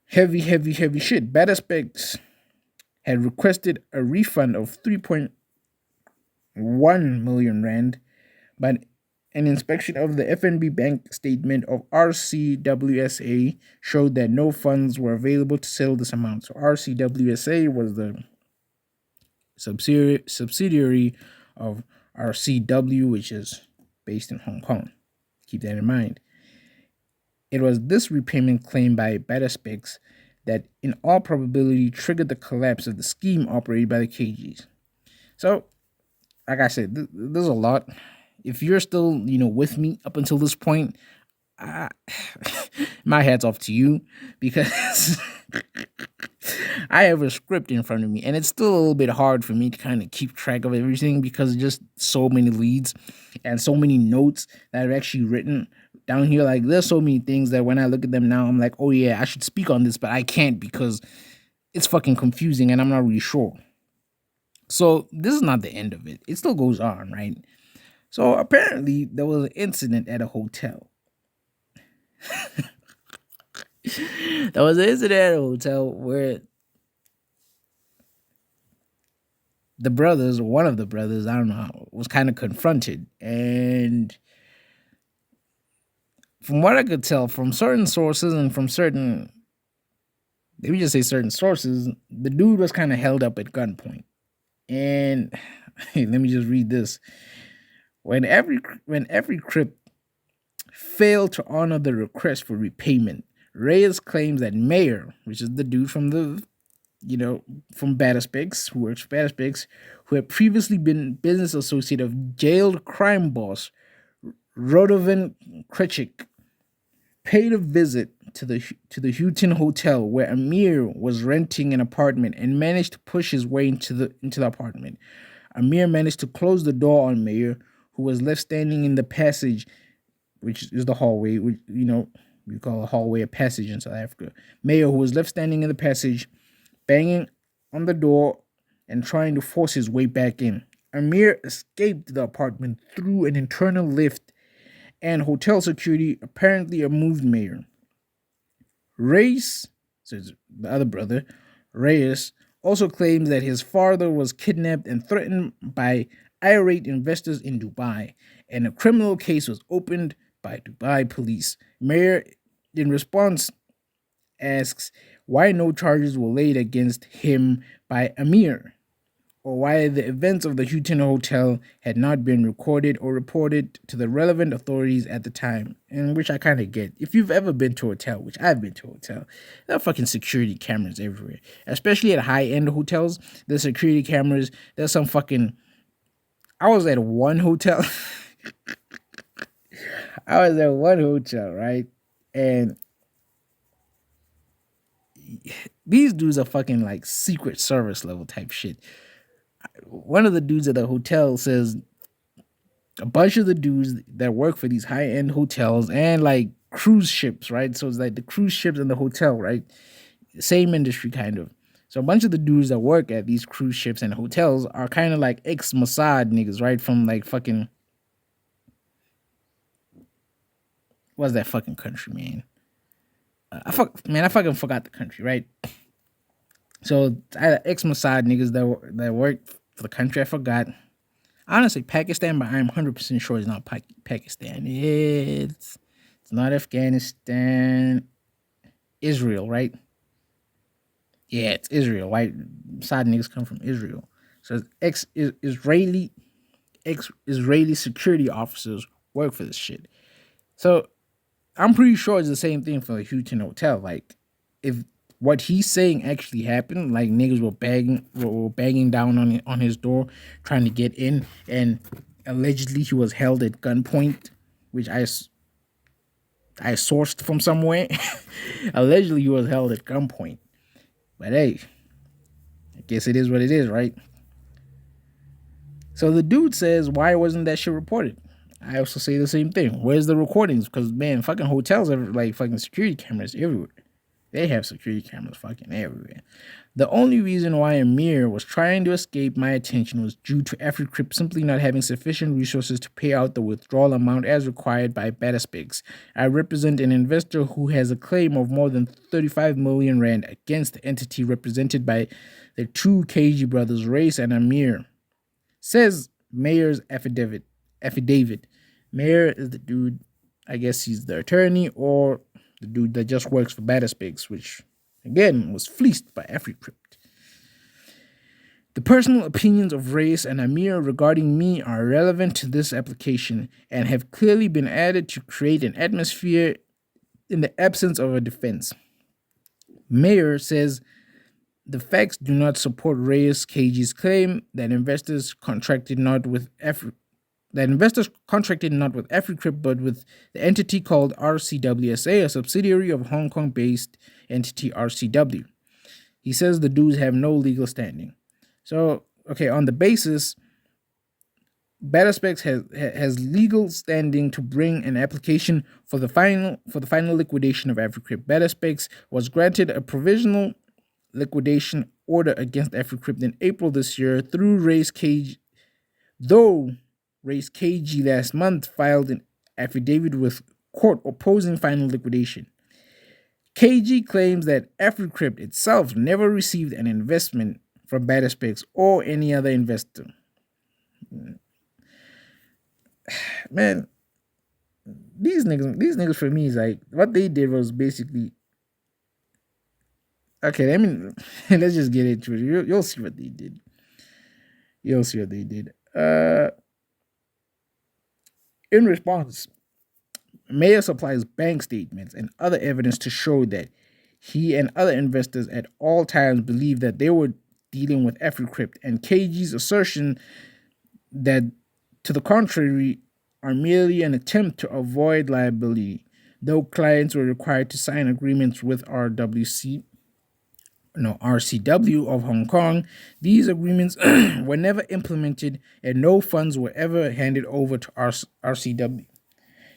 Heavy, heavy, heavy shit. Bad Aspects had requested a refund of 3.1 million rand, but an inspection of the FNB bank statement of RCWSA showed that no funds were available to settle this amount. So RCWSA was the subsidiary of RCW, which is based in Hong Kong. Keep that in mind. It was this repayment claim by Betaspix that in all probability triggered the collapse of the scheme operated by the Cajees. So, like I said, there's a lot. If you're still, with me up until this point, my hat's off to you, because I have a script in front of me, and it's still a little bit hard for me to kind of keep track of everything because just so many leads and so many notes that are actually written down here. Like, there's so many things that when I look at them now, I'm like, oh yeah, I should speak on this, but I can't because it's fucking confusing and I'm not really sure. So this is not the end of it. It still goes on, right? So apparently there was an incident at a hotel. There was an incident at a hotel where the brothers, or one of the brothers, I don't know, was kind of confronted. And from what I could tell from certain sources and from certain, let me just say certain sources, the dude was kind of held up at gunpoint. And let me just read this. When Africrypt failed to honor the request for repayment, Reyes claims that Mayer, which is the dude from from Bataspix, who works for Bataspix, who had previously been business associate of jailed crime boss Rodovan Krechik, paid a visit to the Houghton Hotel where Amir was renting an apartment and managed to push his way into the apartment. Amir managed to close the door on Mayer, who was left standing in the passage, which is the hallway. We call a hallway a passage in South Africa. Mayer, who was left standing in the passage, banging on the door and trying to force his way back in. Amir escaped the apartment through an internal lift, and hotel security apparently removed Mayer. Reyes, says the other brother, Reyes, also claims that his father was kidnapped and threatened by irate investors in Dubai, and a criminal case was opened by Dubai police. Mayer, in response, asks why no charges were laid against him by Amir, or why the events of the Houghton Hotel had not been recorded or reported to the relevant authorities at the time, and which I kind of get. If you've ever been to a hotel, which I've been to a hotel, there are fucking security cameras everywhere, especially at high-end hotels. There's security cameras. There's some fucking... I was at one hotel. Right? And these dudes are fucking like Secret Service level type shit. One of the dudes at the hotel says a bunch of the dudes that work for these high-end hotels and like cruise ships, right? So it's like the cruise ships and the hotel, right? Same industry kind of. So a bunch of the dudes that work at these cruise ships and hotels are kind of like ex-Mossad niggas, right? From like fucking... what's that fucking country, man? I fucking forgot the country, right? So either ex-Mossad niggas that work for the country I forgot. Honestly, Pakistan, but I'm 100% sure it's not Pakistan. It's not Afghanistan. Israel, right? Yeah, it's Israel, right? Mossad niggas come from Israel. So ex-Israeli security officers work for this shit. So I'm pretty sure it's the same thing for the Houghton Hotel. Like, if what he's saying actually happened, like niggas were banging down on his door trying to get in, and allegedly he was held at gunpoint, which I sourced from somewhere. Allegedly he was held at gunpoint. But hey, I guess it is what it is, right? So the dude says, why wasn't that shit reported? I also say the same thing. Where's the recordings? Because, man, fucking hotels have, like, fucking security cameras everywhere. They have security cameras fucking everywhere. The only reason why Amir was trying to escape my attention was due to Africrypt simply not having sufficient resources to pay out the withdrawal amount as required by Betaspix. I represent an investor who has a claim of more than 35 million rand against the entity represented by the two Cajee brothers, Race and Amir, says Mayor's affidavit. Mayor is the dude, I guess he's the attorney or the dude that just works for Betaspix, which again was fleeced by Africrypt. The personal opinions of Race and Amir regarding me are relevant to this application and have clearly been added to create an atmosphere in the absence of a defense. Mayor says the facts do not support Reyes Cagee's claim that investors contracted not with Africrypt but with the entity called RCWSA, a subsidiary of Hong Kong-based entity RCW. He says the dudes have no legal standing. So, okay, on the basis, Betaspec has legal standing to bring an application for the final liquidation of Africrypt. Betaspec was granted a provisional liquidation order against Africrypt in April this year through Race Cage, though Race Cagee last month filed an affidavit with court opposing final liquidation. Cagee claims that Africrypt itself never received an investment from Betaspec or any other investor. Man, these niggas for me is like, what they did was basically, okay, I mean, let's just get into it. You'll see what they did. In response, Mayor supplies bank statements and other evidence to show that he and other investors at all times believed that they were dealing with Africrypt, and Cagee's assertion that, to the contrary, are merely an attempt to avoid liability. Though clients were required to sign agreements with RCW of Hong Kong, these agreements were never implemented and no funds were ever handed over to RCW.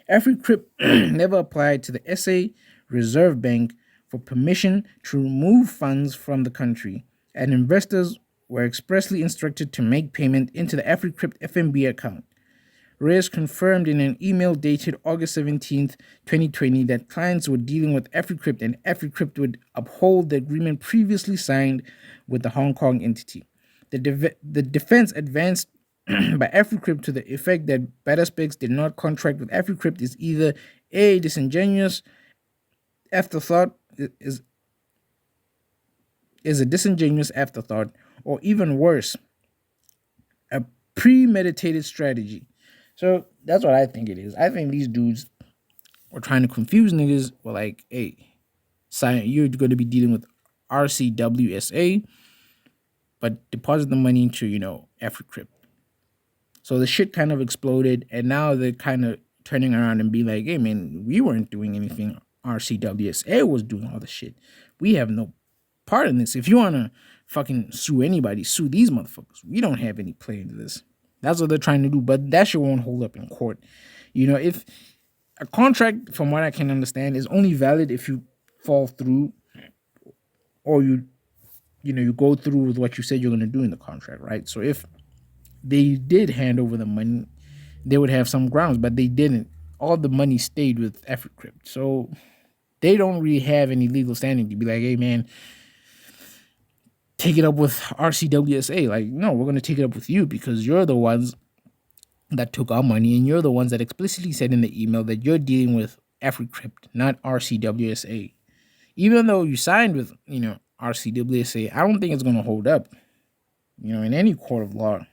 Africrypt never applied to the SA Reserve Bank for permission to remove funds from the country, and investors were expressly instructed to make payment into the Africrypt FMB account. Reyes confirmed in an email dated August 17th, 2020, that clients were dealing with Africrypt and Africrypt would uphold the agreement previously signed with the Hong Kong entity. The defense advanced by Africrypt to the effect that Betaspec did not contract with Africrypt is either a disingenuous afterthought, is a disingenuous afterthought, or even worse, a premeditated strategy. So that's what I think it is. I think these dudes were trying to confuse niggas. Were like, hey, you're going to be dealing with RCWSA, but deposit the money into, Africrypt. So the shit kind of exploded, and now they're kind of turning around and be like, hey, man, we weren't doing anything. RCWSA was doing all the shit. We have no part in this. If you want to fucking sue anybody, sue these motherfuckers. We don't have any play into this. That's what they're trying to do, but that shit won't hold up in court. If a contract, from what I can understand, is only valid if you fall through or you go through with what you said you're going to do in the contract, right? So if they did hand over the money, they would have some grounds, but they didn't. All the money stayed with Africrypt. So they don't really have any legal standing to be like, hey, man, take it up with RCWSA. Like, no, we're going to take it up with you because you're the ones that took our money and you're the ones that explicitly said in the email that you're dealing with Africrypt, not RCWSA. Even though you signed with, RCWSA, I don't think it's going to hold up, in any court of law.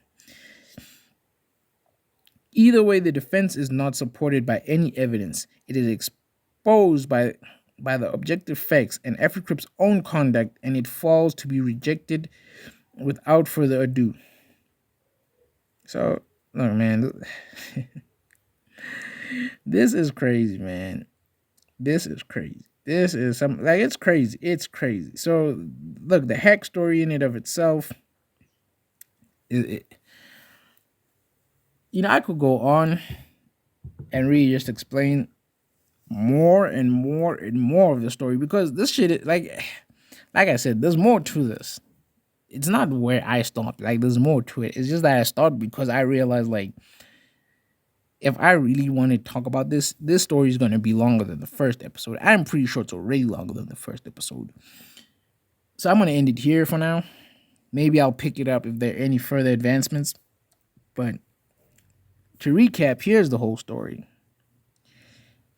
Either way, the defense is not supported by any evidence. It is exposed by the objective facts and Africrypt's own conduct, and it falls to be rejected without further ado. So, look, man, this is crazy, man. This is crazy. This is something like it's crazy. It's crazy. So, look, the hack story in and of itself, I could go on and really just explain more and more and more of the story because this shit like I said, there's more to this. It's not where I stopped. Like there's more to it. It's just that I stopped because I realized like if I really want to talk about this story is gonna be longer than the first episode. I'm pretty sure it's already longer than the first episode. So I'm gonna end it here for now. Maybe I'll pick it up if there are any further advancements. But to recap, here's the whole story.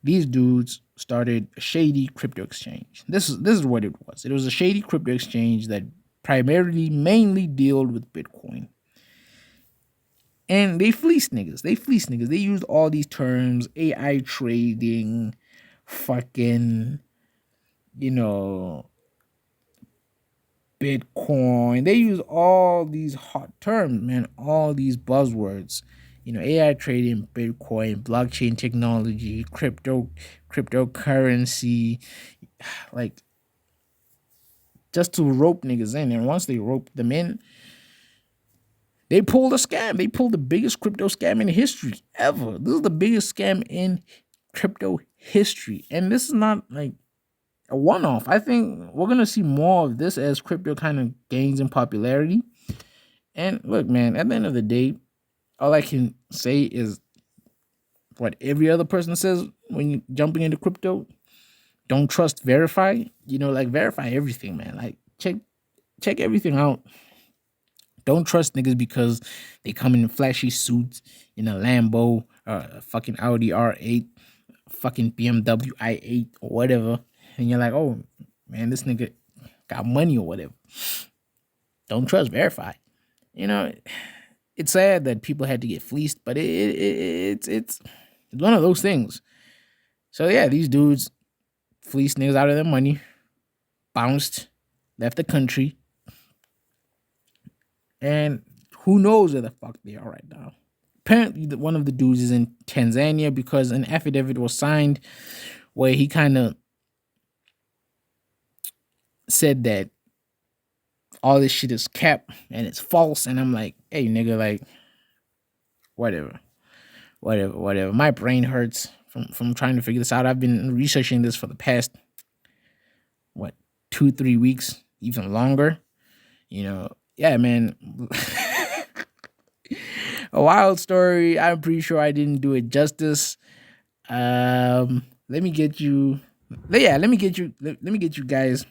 These dudes started a shady crypto exchange. This is what it was. It was a shady crypto exchange that primarily mainly dealt with Bitcoin. And they fleeced niggas. They used all these terms, AI trading, fucking, you know, Bitcoin. They use all these hot terms, man, all these buzzwords. AI trading, Bitcoin, blockchain technology, cryptocurrency, like just to rope niggas in. And once they roped them in, they pulled a scam. They pulled the biggest crypto scam in history ever. This is the biggest scam in crypto history. And this is not like a one-off. I think we're gonna see more of this as crypto kind of gains in popularity. And look, man, at the end of the day, all I can say is what every other person says when you're jumping into crypto. Don't trust, verify. Like verify everything, man. Like check everything out. Don't trust niggas because they come in flashy suits in a Lambo or a fucking Audi R8, fucking BMW i8 or whatever. And you're like, oh man, this nigga got money or whatever. Don't trust, verify. It's sad that people had to get fleeced, but it's one of those things. So yeah, these dudes fleeced niggas out of their money, bounced, left the country, and who knows where the fuck they are right now. Apparently, one of the dudes is in Tanzania because an affidavit was signed where he kind of said that all this shit is cap and it's false. And I'm like, hey, nigga, like, whatever. My brain hurts from trying to figure this out. I've been researching this for the past, 2-3 weeks, even longer. Yeah, man. A wild story. I'm pretty sure I didn't do it justice. Let me get you. Yeah, let me get you guys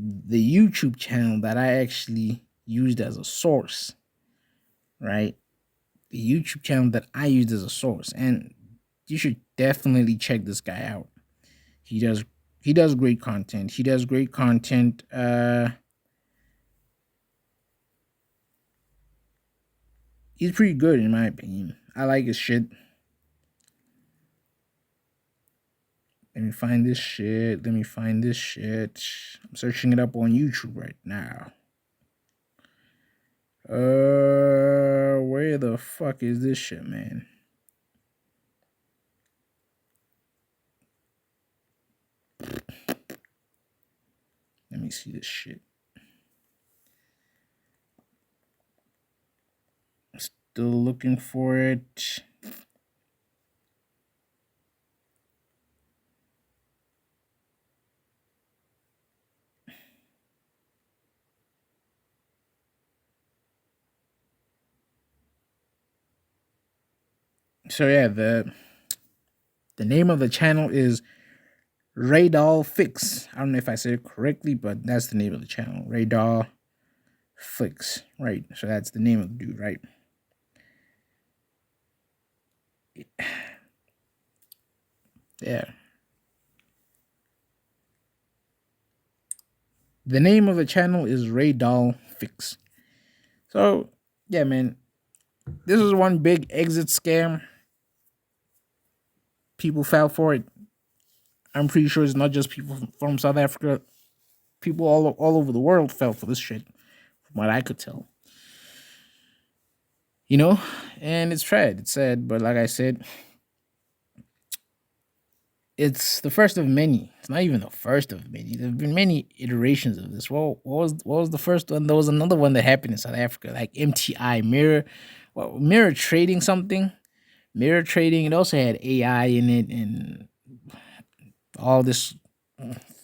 the YouTube channel that I actually used as a source. Right? The YouTube channel that I used as a source, and you should definitely check this guy out. He does great content. He's pretty good in my opinion. I like his shit. Let me find this shit. I'm searching it up on YouTube right now. Where the fuck is this shit, man? Let me see this shit. Still looking for it. So yeah, the name of the channel is Radar Fix. I don't know if I said it correctly, but that's the name of the channel. Radar Fix. Right. So that's the name of the dude, right? Yeah. The name of the channel is Radar Fix. So yeah, man. This is one big exit scam. People fell for it. I'm pretty sure it's not just people from South Africa. People all over the world fell for this shit, from what I could tell. And it's sad. It's sad, but like I said, it's the first of many. It's not even the first of many. There have been many iterations of this. Well, what was the first one? There was another one that happened in South Africa, like MTI Mirror, mirror trading something. mirror trading. It also had AI in it and all this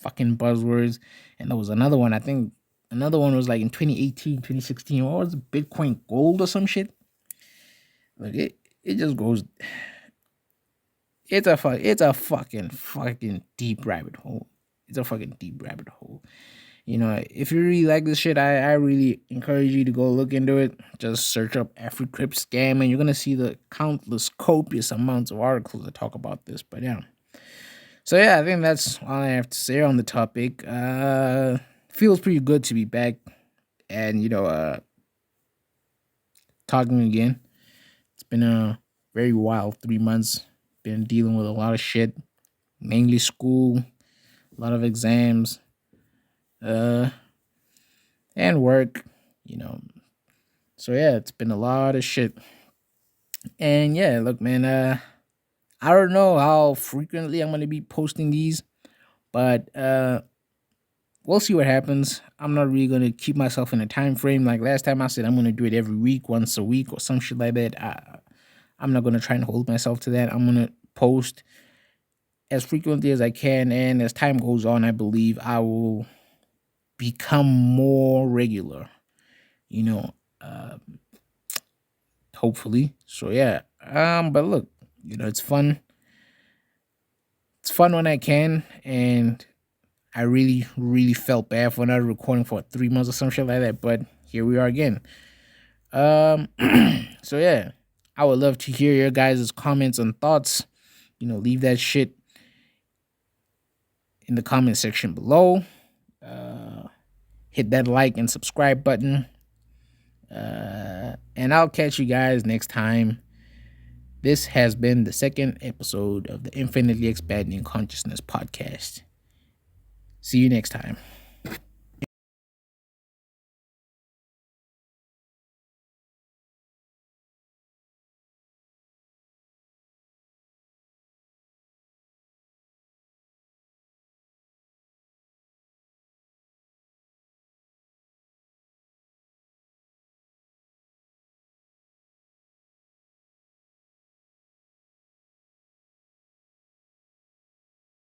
fucking buzzwords. And there was another one, I think another one was like in 2018, 2016. What was it? Bitcoin Gold or some shit? Like it just goes. It's a fucking deep rabbit hole. It's a fucking deep rabbit hole. You know, if you really like this shit, I really encourage you to go look into it. Just search up Africrypt scam, and you're gonna see the countless, copious amounts of articles that talk about this. But yeah, so yeah, I think that's all I have to say on the topic. Feels pretty good to be back, and talking again. It's been a very wild 3 months. Been dealing with a lot of shit, mainly school, a lot of exams, uh, and work. You know, so yeah, it's been a lot of shit. And yeah, look, man, I don't know how frequently I'm gonna be posting these, but we'll see what happens. I'm not really gonna keep myself in a time frame. Like last time I said I'm gonna do it every week, once a week or some shit like that. I'm not gonna try and hold myself to that. I'm gonna post as frequently as I can, and as time goes on, I believe I will become more regular. You know, hopefully. So yeah. But look, it's fun. It's fun when I can, and I really, really felt bad for not recording for 3 months or some shit like that. But here we are again. Um, so yeah, I would love to hear your guys' comments and thoughts. Leave that shit in the comment section below. Hit that like and subscribe button. And I'll catch you guys next time. This has been the second episode of the Infinitely Expanding Consciousness podcast. See you next time.